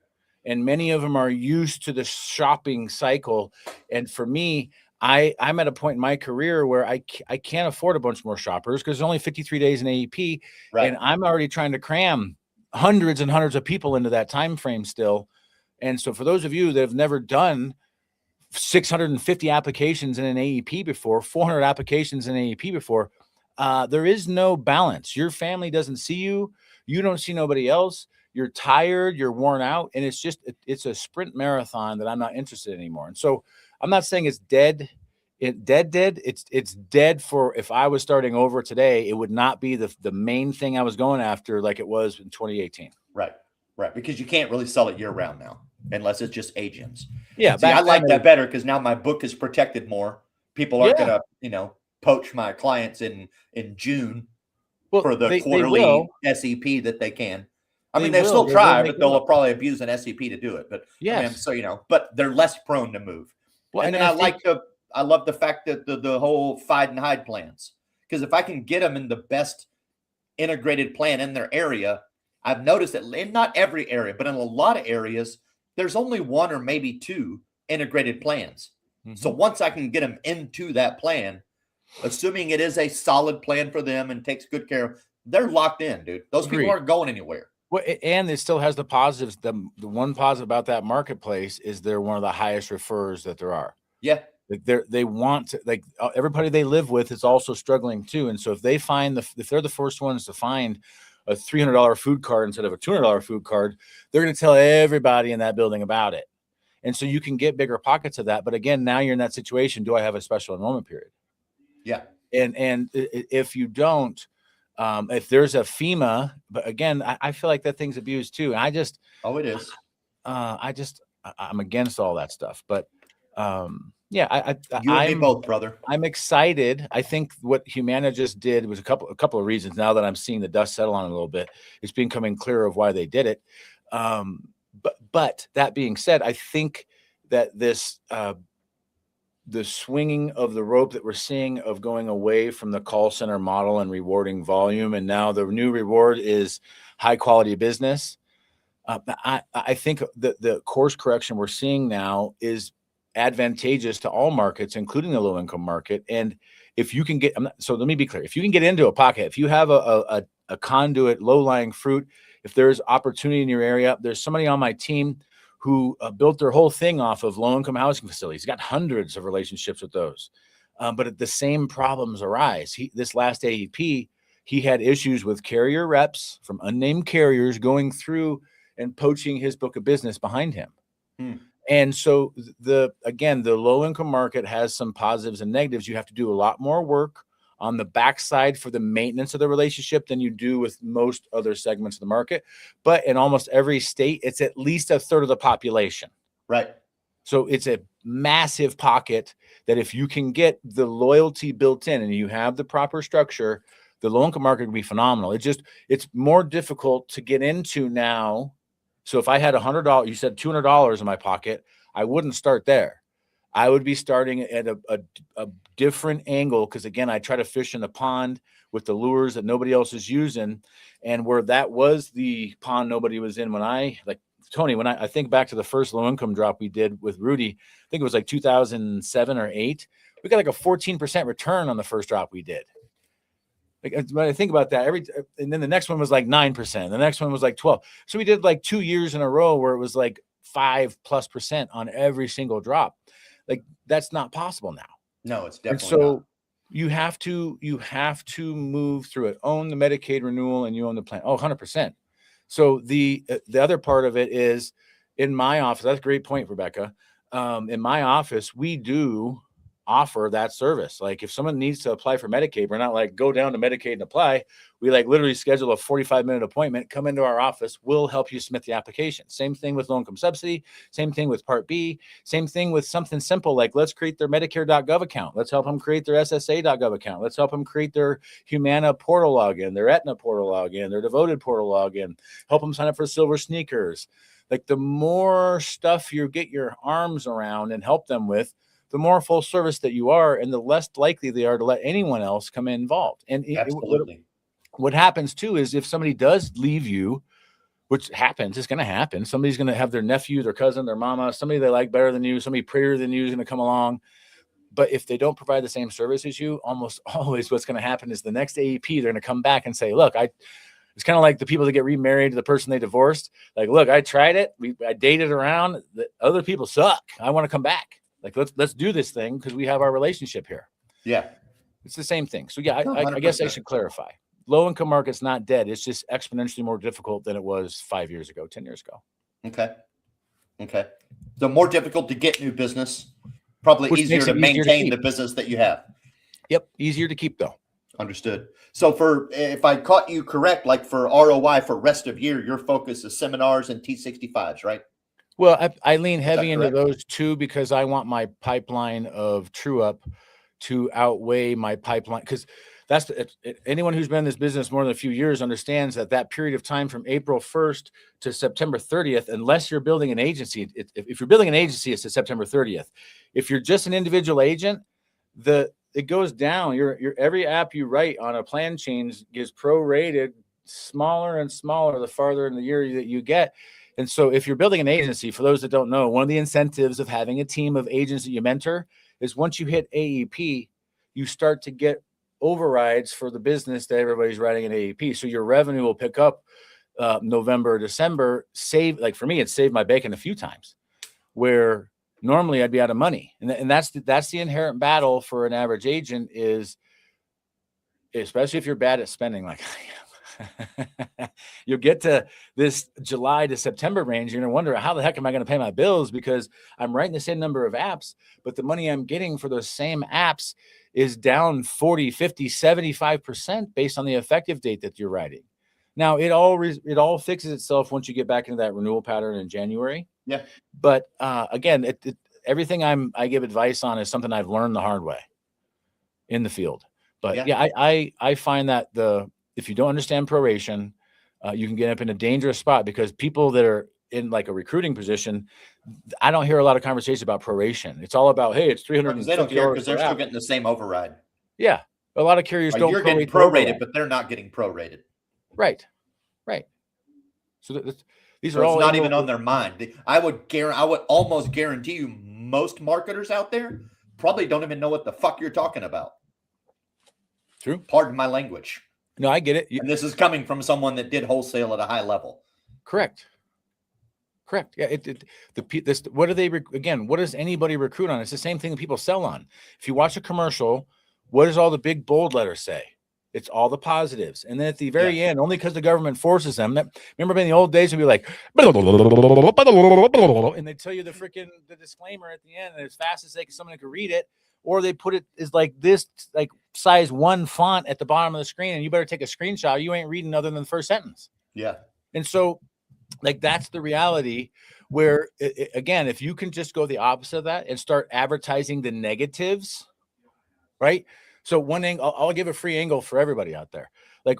And many of them are used to the shopping cycle. And for me, I'm at a point in my career where I can't afford a bunch more shoppers because there's only 53 days in AEP. Right. And I'm already trying to cram hundreds and hundreds of people into that time frame still. And so for those of you that have never done 650 applications in an AEP before, 400 applications in an AEP before, there is no balance. Your family doesn't see you. You don't see nobody else. You're tired. You're worn out. And it's a sprint marathon that I'm not interested in anymore. And so I'm not saying it's dead. Dead. It's dead for, if I was starting over today, it would not be the main thing I was going after like it was in 2018. Right. Because you can't really sell it year round now unless it's just agents. Yeah. See, I like that better because now my book is protected more. People aren't going to, poach my clients in June for the quarterly SEP that they can. I mean, they'll still try, but they'll probably abuse an SEP to do it. But yes. I mean, but they're less prone to move. Well, and then I love the fact that the whole find and hide plans, because if I can get them in the best integrated plan in their area, I've noticed that in not every area, but in a lot of areas, there's only one or maybe two integrated plans. Mm-hmm. So once I can get them into that plan, assuming it is a solid plan for them and takes good care of, they're locked in, dude. Those people aren't going anywhere. Well, and it still has the positives. The one positive about that marketplace is they're one of the highest referrers that there are. Yeah. They want to, like, everybody they live with is also struggling too. And so if they find if they're the first ones to find a $300 food card instead of a $200 food card, they're going to tell everybody in that building about it. And so you can get bigger pockets of that. But again, now you're in that situation. Do I have a special enrollment period? Yeah. And if you don't, if there's a FEMA, but again, I feel like that thing's abused too. And it is. I'm against all that stuff, but yeah, you and me both, brother. I'm excited. I think what Humana just did was a couple of reasons. Now that I'm seeing the dust settle on a little bit, it's becoming clearer of why they did it. But that being said, I think that this the swinging of the rope that we're seeing of going away from the call center model and rewarding volume, and now the new reward is high quality business. I think the course correction we're seeing now is advantageous to all markets, including the low income market. And if you can get, so let me be clear, if you can get into a pocket, if you have a conduit, low lying fruit, if there's opportunity in your area, there's somebody on my team who built their whole thing off of low-income housing facilities. He's got hundreds of relationships with those. But the same problems arise. This last AEP, he had issues with carrier reps from unnamed carriers going through and poaching his book of business behind him. Hmm. And so the low income market has some positives and negatives. You have to do a lot more work on the backside for the maintenance of the relationship than you do with most other segments of the market. But in almost every state, it's at least a third of the population. Right. So it's a massive pocket that if you can get the loyalty built in and you have the proper structure, the low income market would be phenomenal. It's more difficult to get into now. So if I had $100, you said $200 in my pocket, I wouldn't start there. I would be starting at a different angle, because again, I try to fish in the pond with the lures that nobody else is using, and where that was the pond nobody was in. When I Tony, when I think back to the first low income drop we did with Rudy, I think it was like 2007 or 8. We got like a 14% return on the first drop we did. Like, when I think about that, and then the next one was like 9%. The next one was like 12. So we did like 2 years in a row where it was like 5+% on every single drop. Like, that's not possible now. No, it's definitely so not. you have to move through it. Own the Medicaid renewal, and you own the plan. 100%. So the other part of it is, in my office, that's a great point, Rebecca. In my office, we do offer that service. Like, if someone needs to apply for Medicaid, we're not like, go down to Medicaid and apply. We like literally schedule a 45-minute appointment, come into our office, we'll help you submit the application. Same thing with low income subsidy, same thing with Part B, same thing with something simple like, let's create their Medicare.gov account. Let's help them create their SSA.gov account. Let's help them create their Humana portal login, their Aetna portal login, their Devoted portal login, help them sign up for Silver Sneakers. Like, the more stuff you get your arms around and help them with, the more full service that you are, and the less likely they are to let anyone else come involved. And Absolutely. What happens too is, if somebody does leave you, which happens, it's going to happen. Somebody's going to have their nephew, their cousin, their mama, somebody they like better than you, somebody prettier than you is going to come along. But if they don't provide the same service as you, almost always what's going to happen is the next AEP, they're going to come back and say, look, it's kind of like the people that get remarried to the person they divorced. Like, look, I tried it. I dated around. The other people suck. I want to come back. Like, let's do this thing because we have our relationship here. Yeah. It's the same thing. So yeah, I guess I should clarify. Low income market's not dead. It's just exponentially more difficult than it was 5 years ago, 10 years ago. Okay. So more difficult to get new business, probably easier to maintain the business that you have. Yep. Easier to keep though. Understood. So if I caught you correct, like for ROI for rest of year, your focus is seminars and T65s, right? Well, I lean heavy into those two because I want my pipeline of true up to outweigh my pipeline, because that's anyone who's been in this business more than a few years understands that period of time from April 1st to September 30th, unless you're building an agency, if you're building an agency, it's to September 30th. If you're just an individual agent, it goes down. Your every app you write on a plan change gets prorated smaller and smaller the farther in the year that you get. And so if you're building an agency, for those that don't know, one of the incentives of having a team of agents that you mentor is once you hit AEP, you start to get overrides for the business that everybody's writing in AEP. So your revenue will pick up November, December. Like for me, it saved my bacon a few times where normally I'd be out of money. And that's the inherent battle for an average agent, is especially if you're bad at spending like I am. You'll get to this July to September range. You're going to wonder, how the heck am I going to pay my bills? Because I'm writing the same number of apps, but the money I'm getting for those same apps is down 40, 50, 75% based on the effective date that you're writing. Now, it all fixes itself once you get back into that renewal pattern in January. Yeah. But again, everything I give advice on is something I've learned the hard way in the field. But yeah, I find that if you don't understand proration, you can get up in a dangerous spot, because people that are in like a recruiting position, I don't hear a lot of conversation about proration. It's all about, hey, it's $350. They don't care because they're still getting the same override. Yeah. A lot of carriers don't. You're getting prorated, but they're not getting prorated. Right. So these are all not even on their mind. I would almost guarantee you most marketers out there probably don't even know what the fuck you're talking about. True. Pardon my language. No, I get it. And this is coming from someone that did wholesale at a high level. Correct. Yeah. What do they, again, what does anybody recruit on? It's the same thing that people sell on. If you watch a commercial, what does all the big bold letters say? It's all the positives. And then at the very end, only because the government forces them. Remember in the old days, it'd be like, and they tell you the disclaimer at the end, and as fast as someone could read it, or they put it as like this, like size 1 font at the bottom of the screen, and you better take a screenshot. You ain't reading other than the first sentence. Yeah. And so, like, that's the reality where, again, if you can just go the opposite of that and start advertising the negatives, right? So one angle, I'll give a free angle for everybody out there. Like,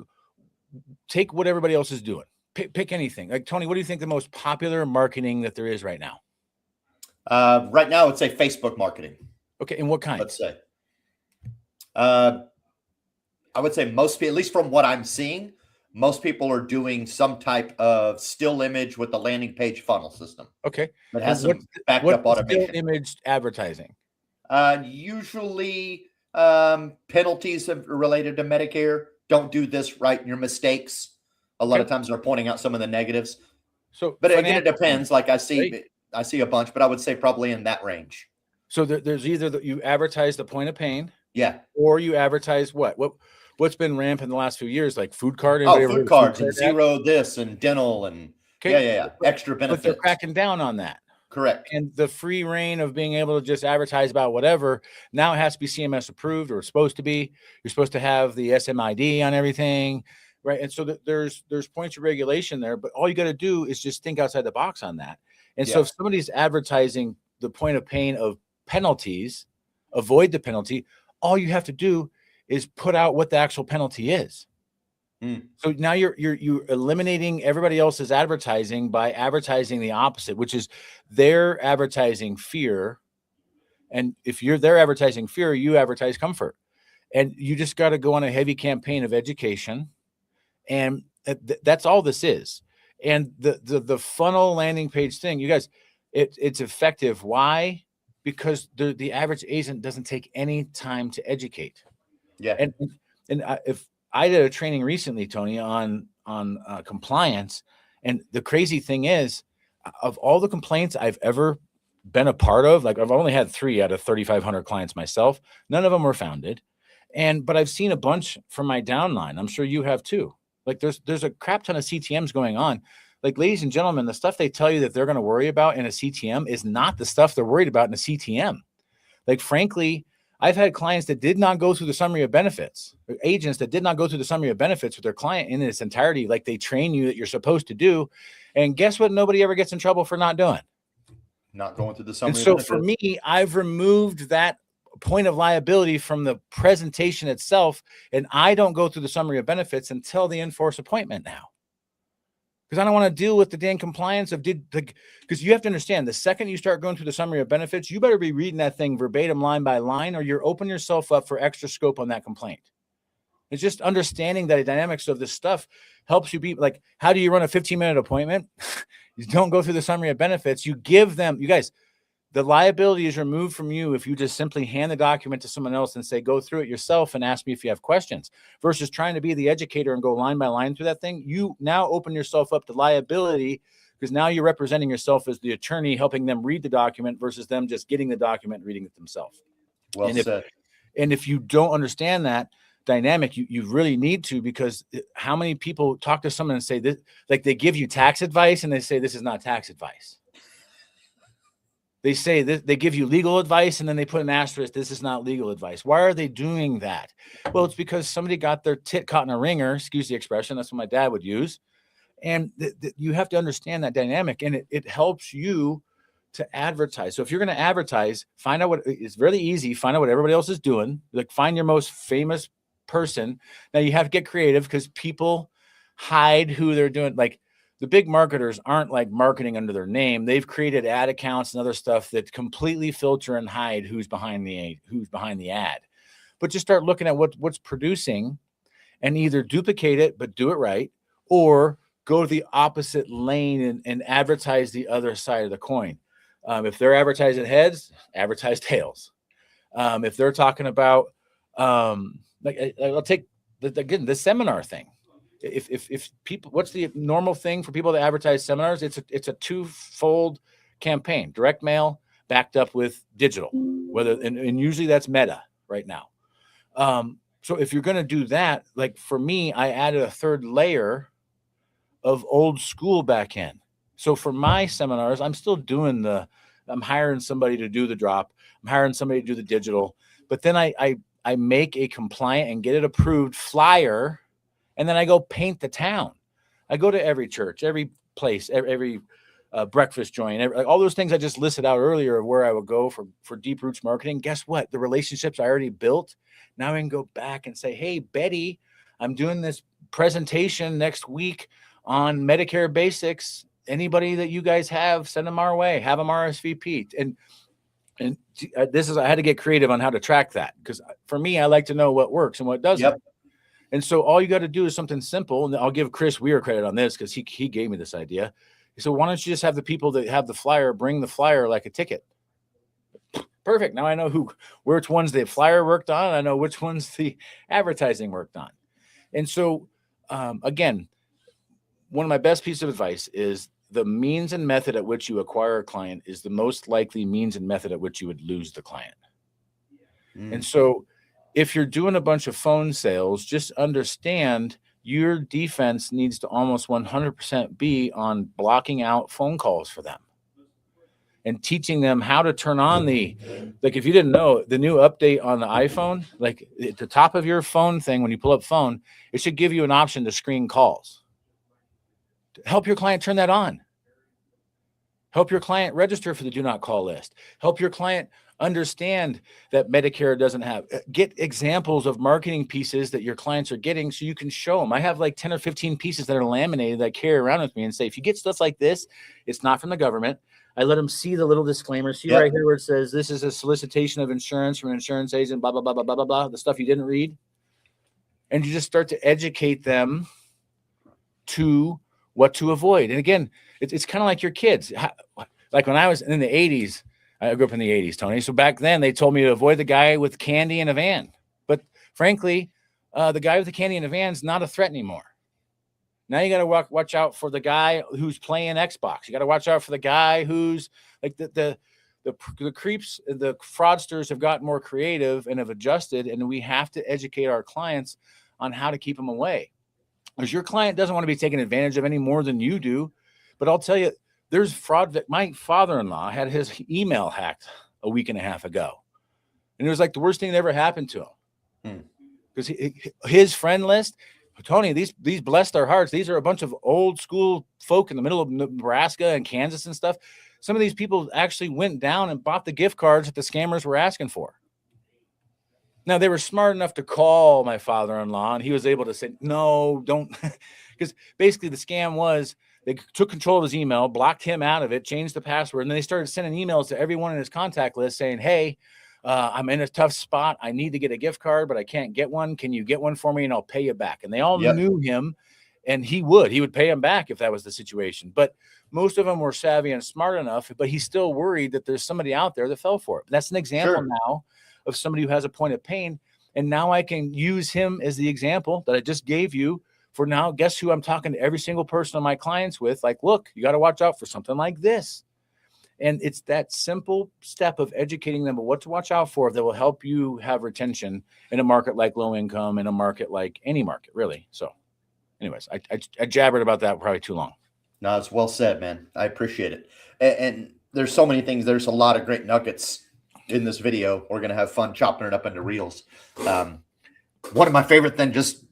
take what everybody else is doing. Pick anything. Like, Tony, what do you think the most popular marketing that there is right now? Right now, I would say Facebook marketing. Okay, and what kind? Let's say. I would say most people, at least from what I'm seeing, most people are doing some type of still image with the landing page funnel system. Okay. That has some backed up automation. Still image advertising? Usually penalties related to Medicare. Don't do this, right? Your mistakes. A lot of times they're pointing out some of the negatives. So, but again, it depends. Like I see a bunch, but I would say probably in that range. So there's either you advertise the point of pain, or you advertise what's been rampant in the last few years, like food card. Food cards and zero this and dental and extra benefits. But they're cracking down on that. Correct. And the free reign of being able to just advertise about whatever, now it has to be CMS approved, or it's supposed to be. You're supposed to have the SMID on everything, right? And so there's points of regulation there, but all you got to do is just think outside the box on that. And so if somebody's advertising the point of pain of penalties, avoid the penalty, all you have to do is put out what the actual penalty is. So now you're eliminating everybody else's advertising by advertising the opposite, which is they're advertising fear. And if they're advertising fear, you advertise comfort. And you just got to go on a heavy campaign of education. And that's all this is. And the funnel landing page thing, you guys, it's effective. Why? Because the average agent doesn't take any time to educate. Yeah. And if I did a training recently, Tony, on compliance, and the crazy thing is, of all the complaints I've ever been a part of, like I've only had 3 out of 3,500 clients myself. None of them were founded, but I've seen a bunch from my downline. I'm sure you have too. Like there's a crap ton of CTMs going on. Like, ladies and gentlemen, the stuff they tell you that they're going to worry about in a CTM is not the stuff they're worried about in a CTM. Like, frankly, I've had clients that did not go through the summary of benefits, or agents that did not go through the summary of benefits with their client in its entirety, like they train you that you're supposed to do. And guess what? Nobody ever gets in trouble for not doing. Not going through the summary. And so for me, I've removed that point of liability from the presentation itself, and I don't go through the summary of benefits until the enforce appointment now. Because I don't want to deal with the damn compliance of because you have to understand, the second you start going through the summary of benefits, you better be reading that thing verbatim, line by line, or you're opening yourself up for extra scope on that complaint. It's just understanding that the dynamics of this stuff helps you be like, how do you run a 15-minute appointment? You don't go through the summary of benefits. You give them, you guys, the liability is removed from you if you just simply hand the document to someone else and say, go through it yourself and ask me if you have questions, versus trying to be the educator and go line by line through that thing. You now open yourself up to liability because now you're representing yourself as the attorney, helping them read the document versus them just getting the document and reading it themselves. Well said. And if you don't understand that dynamic, you really need to, because how many people talk to someone and say this, like they give you tax advice and they say, this is not tax advice. They say that they give you legal advice and then they put an asterisk, this is not legal advice. Why are they doing that? Well, it's because somebody got their tit caught in a ringer, excuse the expression, that's what my dad would use. And you have to understand that dynamic, and it helps you to advertise. So if you're going to advertise, find out it's really easy. Find out what everybody else is doing. Like, find your most famous person. Now you have to get creative because people hide who they're doing. Like, the big marketers aren't like marketing under their name. They've created ad accounts and other stuff that completely filter and hide who's behind the ad. But just start looking at what's producing and either duplicate it, but do it right, or go to the opposite lane and advertise the other side of the coin. If they're advertising heads, advertise tails. If they're talking about, I'll take the seminar thing. If people, what's the normal thing for people to advertise seminars? It's a twofold campaign: direct mail backed up with digital, and usually that's Meta right now. So if you're going to do that, like for me, I added a third layer of old school back in. So for my seminars, I'm still doing I'm hiring somebody to do the drop. I'm hiring somebody to do the digital, but then I make a compliant and get it approved flyer. And then I go paint the town. I go to every church, every place, every breakfast joint, all those things I just listed out earlier of where I would go for deep roots marketing. Guess what? The relationships I already built. Now I can go back and say, hey, Betty, I'm doing this presentation next week on Medicare basics. Anybody that you guys have, send them our way, have them RSVP. And I had to get creative on how to track that, because for me, I like to know what works and what doesn't. Yep. And so all you got to do is something simple. And I'll give Chris Weir credit on this, because he gave me this idea. So why don't you just have the people that have the flyer bring the flyer like a ticket? Perfect. Now I know which ones the flyer worked on. I know which ones the advertising worked on. And so, again, one of my best pieces of advice is the means and method at which you acquire a client is the most likely means and method at which you would lose the client. And so if you're doing a bunch of phone sales, just understand your defense needs to almost 100% be on blocking out phone calls for them and teaching them how to turn on like, if you didn't know, the new update on the iPhone, like at the top of your phone thing, when you pull up phone, it should give you an option to screen calls. Help your client turn that on. Help your client register for the do not call list. Help your client understand that Medicare doesn't have. Get examples of marketing pieces that your clients are getting so you can show them. I have like 10 or 15 pieces that are laminated that I carry around with me and say, if you get stuff like this, it's not from the government. I let them see the little disclaimer. See right here where it says, this is a solicitation of insurance from an insurance agent, blah, blah, blah, blah, blah, blah, blah, the stuff you didn't read. And you just start to educate them to what to avoid. And again, it's kind of like your kids. Like when I was in the 80s, I grew up in the 80s, Tony. So back then they told me to avoid the guy with candy in a van. But frankly, the guy with the candy in a van is not a threat anymore. Now you got to watch out for the guy who's playing Xbox. You got to watch out for the guy who's like the creeps, the fraudsters have gotten more creative and have adjusted. And we have to educate our clients on how to keep them away. Because your client doesn't want to be taken advantage of any more than you do. But I'll tell you, there's fraud that my father-in-law had his email hacked a week and a half ago. And it was like the worst thing that ever happened to him. Because his friend list, Tony, these bless their hearts. These are a bunch of old school folk in the middle of Nebraska and Kansas and stuff. Some of these people actually went down and bought the gift cards that the scammers were asking for. Now, they were smart enough to call my father-in-law, and he was able to say, no, don't. Because basically the scam was they took control of his email, blocked him out of it, changed the password, and then they started sending emails to everyone in his contact list saying, hey, I'm in a tough spot. I need to get a gift card, but I can't get one. Can you get one for me, and I'll pay you back? And they all knew him, and he would pay him back if that was the situation. But most of them were savvy and smart enough, but he's still worried that there's somebody out there that fell for it. That's an example now of somebody who has a point of pain. And now I can use him as the example that I just gave you for now. Guess who I'm talking to every single person of my clients with? Like, look, you got to watch out for something like this. And it's that simple step of educating them about what to watch out for that will help you have retention in a market like low income, in a market like any market, really. So anyways, I jabbered about that probably too long. No, it's well said, man. I appreciate it. And there's so many things. There's a lot of great nuggets in this video. We're going to have fun chopping it up into reels. One of my favorite things, just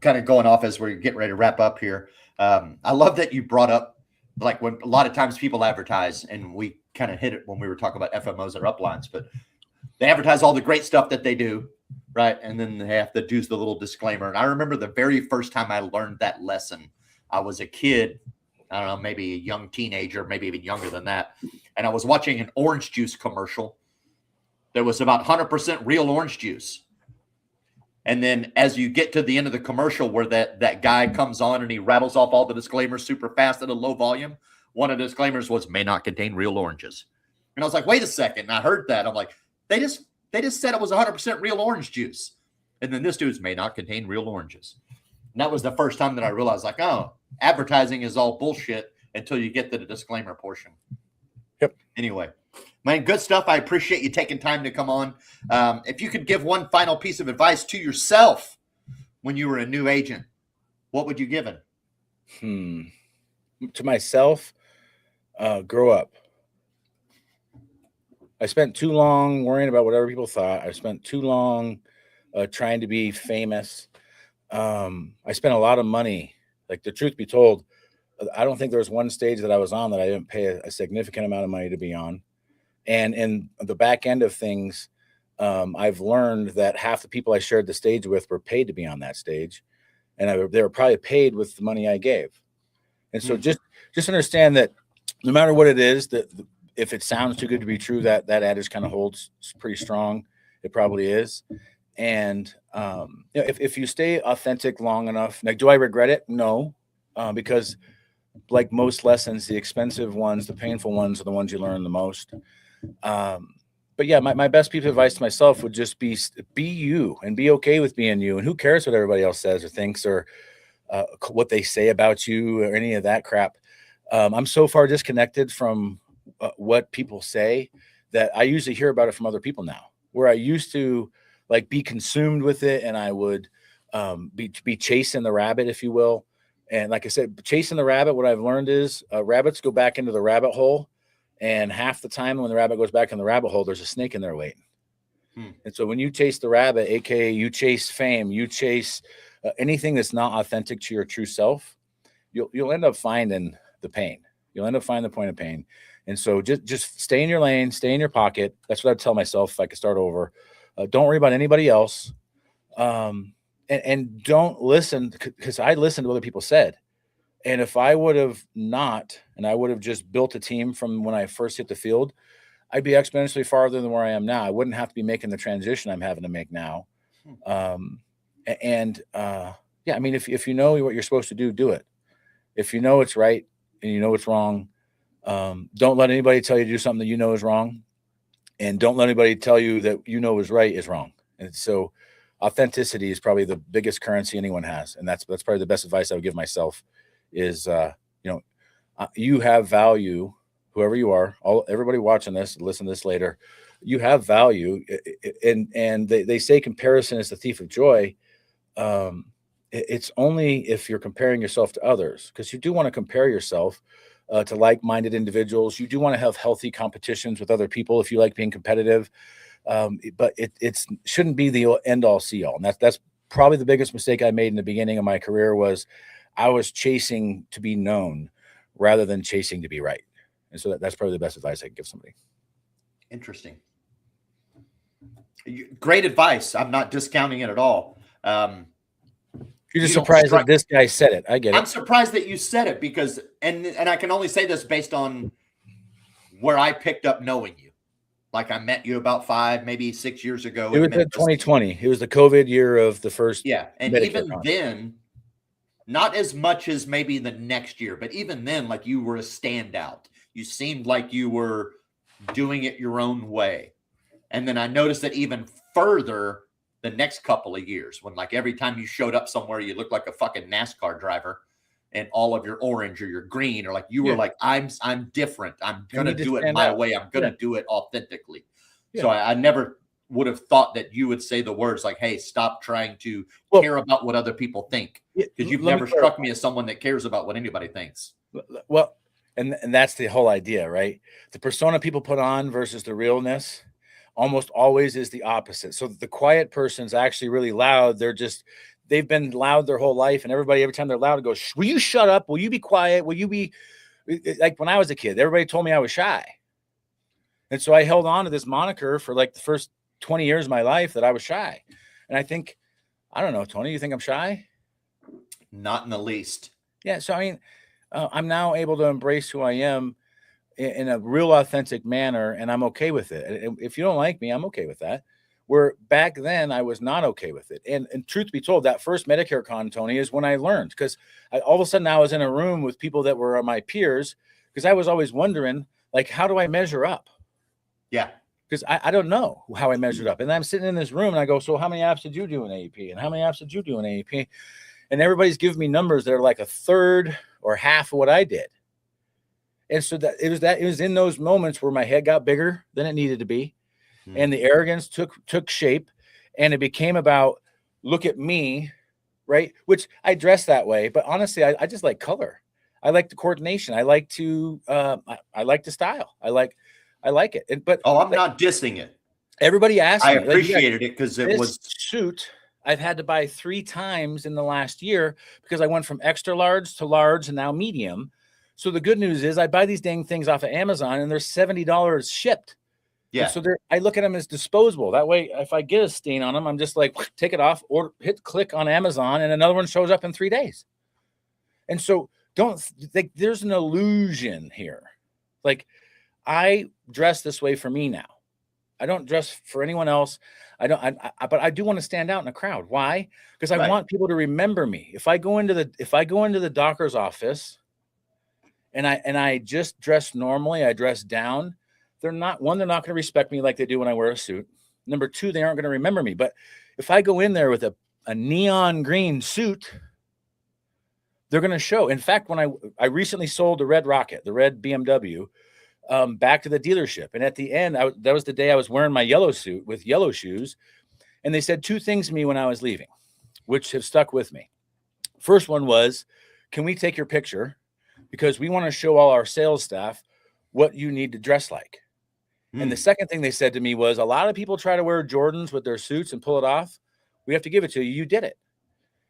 kind of going off as we're getting ready to wrap up here. I love that you brought up, like, when a lot of times people advertise, and we kind of hit it when we were talking about FMOs or uplines, but they advertise all the great stuff that they do, right? And then they have to do the little disclaimer. And I remember the very first time I learned that lesson, I was a kid, I don't know, maybe a young teenager, maybe even younger than that. And I was watching an orange juice commercial. There was about 100% real orange juice. And then as you get to the end of the commercial where that guy comes on and he rattles off all the disclaimers super fast at a low volume, one of the disclaimers was may not contain real oranges. And I was like, wait a second. And I heard that. I'm like, they just said it was 100% real orange juice. And then this dude's may not contain real oranges. And that was the first time that I realized, like, oh, advertising is all bullshit until you get to the disclaimer portion. Yep. Anyway, Man, good stuff. I appreciate you taking time to come on. If you could give one final piece of advice to yourself when you were a new agent, what would you give him? To myself, grow up. I spent too long worrying about whatever people thought. I spent too long trying to be famous. I spent a lot of money. Like, the truth be told, I don't think there was one stage that I was on that I didn't pay a significant amount of money to be on. And in the back end of things, I've learned that half the people I shared the stage with were paid to be on that stage, and they were probably paid with the money I gave. And so just understand that no matter what it is, that if it sounds too good to be true, that adage kind of holds pretty strong. It probably is. And if you stay authentic long enough, like, do I regret it? No, because like most lessons, the expensive ones, the painful ones are the ones you learn the most. But yeah, my best piece of advice to myself would just be you and be okay with being you. And who cares what everybody else says or thinks or what they say about you or any of that crap. I'm so far disconnected from what people say that I usually hear about it from other people now, where I used to like be consumed with it. And I would be chasing the rabbit, if you will. And like I said, chasing the rabbit, what I've learned is rabbits go back into the rabbit hole. And half the time when the rabbit goes back in the rabbit hole, there's a snake in there waiting. And so when you chase the rabbit, AKA you chase fame, you chase anything that's not authentic to your true self, you'll end up finding the pain. You'll end up finding the point of pain. And so just stay in your lane, stay in your pocket. That's what I'd tell myself if I could start over. Don't worry about anybody else. And don't listen, because I listened to what other people said. And if I would have not, and I would have just built a team from when I first hit the field, I'd be exponentially farther than where I am now. I wouldn't have to be making the transition I'm having to make now. Yeah, I mean, if you know what you're supposed to do, do it. If you know it's right and you know it's wrong, don't let anybody tell you to do something that you know is wrong. And don't let anybody tell you that you know is right is wrong. And so authenticity is probably the biggest currency anyone has. And that's probably the best advice I would give myself is, you have value, whoever you are, everybody watching this, listen to this later, you have value. And they say comparison is the thief of joy. It's only if you're comparing yourself to others, because you do want to compare yourself to like-minded individuals. You do want to have healthy competitions with other people if you like being competitive. But it shouldn't be the end-all see-all. And that's probably the biggest mistake I made in the beginning of my career was I was chasing to be known rather than chasing to be right. And so that's probably the best advice I can give somebody. Interesting. Great advice. I'm not discounting it at all. You're just surprised that this guy said it. I get it. I'm surprised that you said it because, and I can only say this based on where I picked up knowing you. Like, I met you about 5, maybe 6 years ago. It was 2020. It was the COVID year of the first. Yeah. And Medicare even then, not as much as maybe the next year, but even then, like, you were a standout. You seemed like you were doing it your own way. And then I noticed that even further the next couple of years, when like every time you showed up somewhere, you looked like a fucking NASCAR driver and all of your orange or your green, or like you were like, I'm different. I'm going to do it my way. I'm going to do it authentically. Yeah. So I never would have thought that you would say the words like, hey, stop trying to care about what other people think. Because you've never struck me as someone that cares about what anybody thinks. Well, and that's the whole idea, right? The persona people put on versus the realness almost always is the opposite. So the quiet person's actually really loud. They've been loud their whole life. And every time they're loud, goes, will you shut up? Will you be quiet? Will you be like when I was a kid, everybody told me I was shy. And so I held on to this moniker for like the first 20 years of my life that I was shy. And I think, I don't know, Tony, you think I'm shy? Not in the least. Yeah. So, I mean, I'm now able to embrace who I am in a real authentic manner, and I'm okay with it. If you don't like me, I'm okay with that. Where back then I was not okay with it. And truth be told, that first Medicare con, Tony, is when I learned, because all of a sudden I was in a room with people that were my peers, because I was always wondering, like, how do I measure up? Yeah. Because I don't know how I measured up. And I'm sitting in this room and I go, so how many apps did you do in AEP? And how many apps did you do in AEP? And everybody's giving me numbers that are like a third or half of what I did. And so it was in those moments where my head got bigger than it needed to be. And the arrogance took shape, and it became about, look at me, right? Which I dress that way, but honestly, I just like color. I like the coordination. I like to I like the style. I like it. But I'm not dissing it. Everybody asked me. I appreciated it because it was suit I've had to buy 3 times in the last year because I went from extra large to large and now medium. So the good news is I buy these dang things off of Amazon and they're $70 shipped. Yeah. And so I look at them as disposable. That way, if I get a stain on them, I'm just like, take it off or click on Amazon and another one shows up in 3 days. And so there's an illusion here. Like, I dress this way for me now. I don't dress for anyone else. But I do want to stand out in a crowd. Why? Because I want people to remember me. If I go into the doctor's office and I just dress normally, I dress down, they're not going to respect me like they do when I wear a suit. Number 2, they aren't going to remember me. But if I go in there with a neon green suit, they're going to show. In fact, when I recently sold the red Rocket, the red BMW, back to the dealership. And at the end, that was the day I was wearing my yellow suit with yellow shoes. And they said 2 things to me when I was leaving, which have stuck with me. First one was, can we take your picture? Because we want to show all our sales staff what you need to dress like. And the second thing they said to me was, a lot of people try to wear Jordans with their suits and pull it off. We have to give it to you. You did it.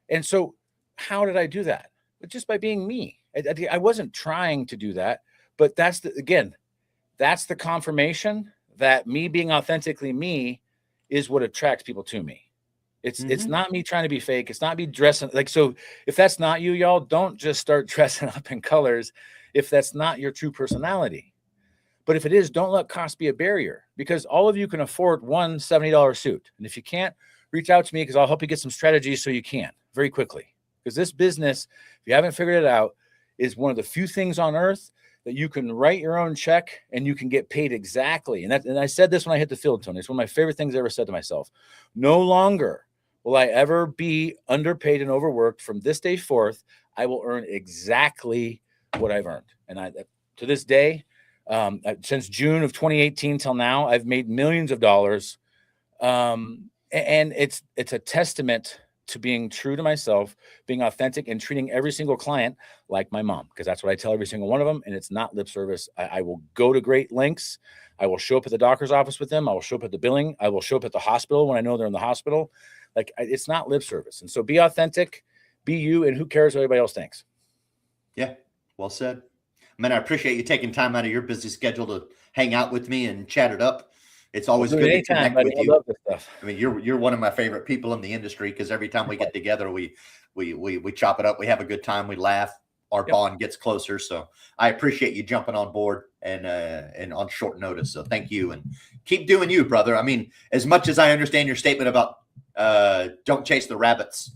And so how did I do that? But just by being me. I wasn't trying to do that, but that's the confirmation that me being authentically me is what attracts people to me. It's not me trying to be fake. It's not me dressing like, so if that's not you, y'all, don't just start dressing up in colors if that's not your true personality. But if it is, don't let cost be a barrier, because all of you can afford one $70 suit. And if you can't, reach out to me because I'll help you get some strategies so you can very quickly. Because this business, if you haven't figured it out, is one of the few things on earth that you can write your own check and you can get paid exactly. And I said this when I hit the field, Tony. It's one of my favorite things I ever said to myself. No longer will I ever be underpaid and overworked. From this day forth, I will earn exactly what I've earned. And to this day, since June of 2018 till now, I've made millions of dollars. And it's a testament to being true to myself, being authentic, and treating every single client like my mom, because that's what I tell every single one of them. And it's not lip service. I will go to great lengths. I will show up at the doctor's office with them. I will show up at the billing. I will show up at the hospital when I know they're in the hospital. Like, it's not lip service. And so be authentic, be you, and who cares what everybody else thinks. Yeah, well said. Man, I appreciate you taking time out of your busy schedule to hang out with me and chat it up. It's always good to connect with you. I love this stuff. I mean, you're one of my favorite people in the industry, because every time we get together, we chop it up. We have a good time. We laugh. Our bond gets closer. So I appreciate you jumping on board and on short notice. So thank you, and keep doing you, brother. I mean, as much as I understand your statement about don't chase the rabbits,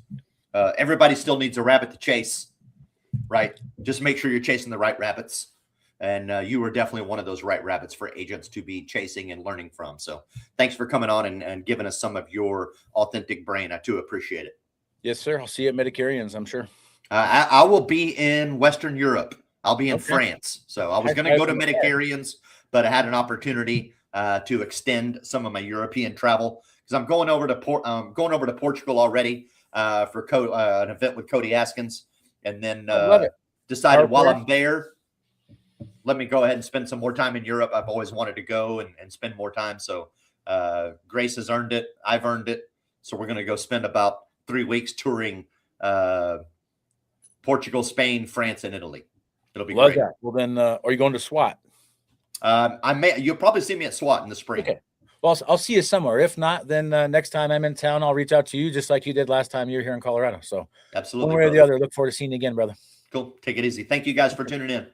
everybody still needs a rabbit to chase, right? Just make sure you're chasing the right rabbits. And you were definitely one of those right rabbits for agents to be chasing and learning from. So thanks for coming on and giving us some of your authentic brain. I too appreciate it. Yes, sir. I'll see you at Medicarians, I'm sure. I will be in Western Europe. I'll be in France. So I was going to go to Medicarians, but I had an opportunity to extend some of my European travel, because I'm going over to Portugal already for an event with Cody Askins. And then decided while I'm there, let me go ahead and spend some more time in Europe. I've always wanted to go and spend more time. So Grace has earned it. I've earned it. So we're going to go spend about 3 weeks touring Portugal, Spain, France, and Italy. It'll be great. That. Well, then, are you going to SWAT? You'll probably see me at SWAT in the spring. Okay. Well, I'll see you somewhere. If not, then next time I'm in town, I'll reach out to you just like you did last time you were here in Colorado. So absolutely, one way or the other, look forward to seeing you again, brother. Cool. Take it easy. Thank you guys for tuning in.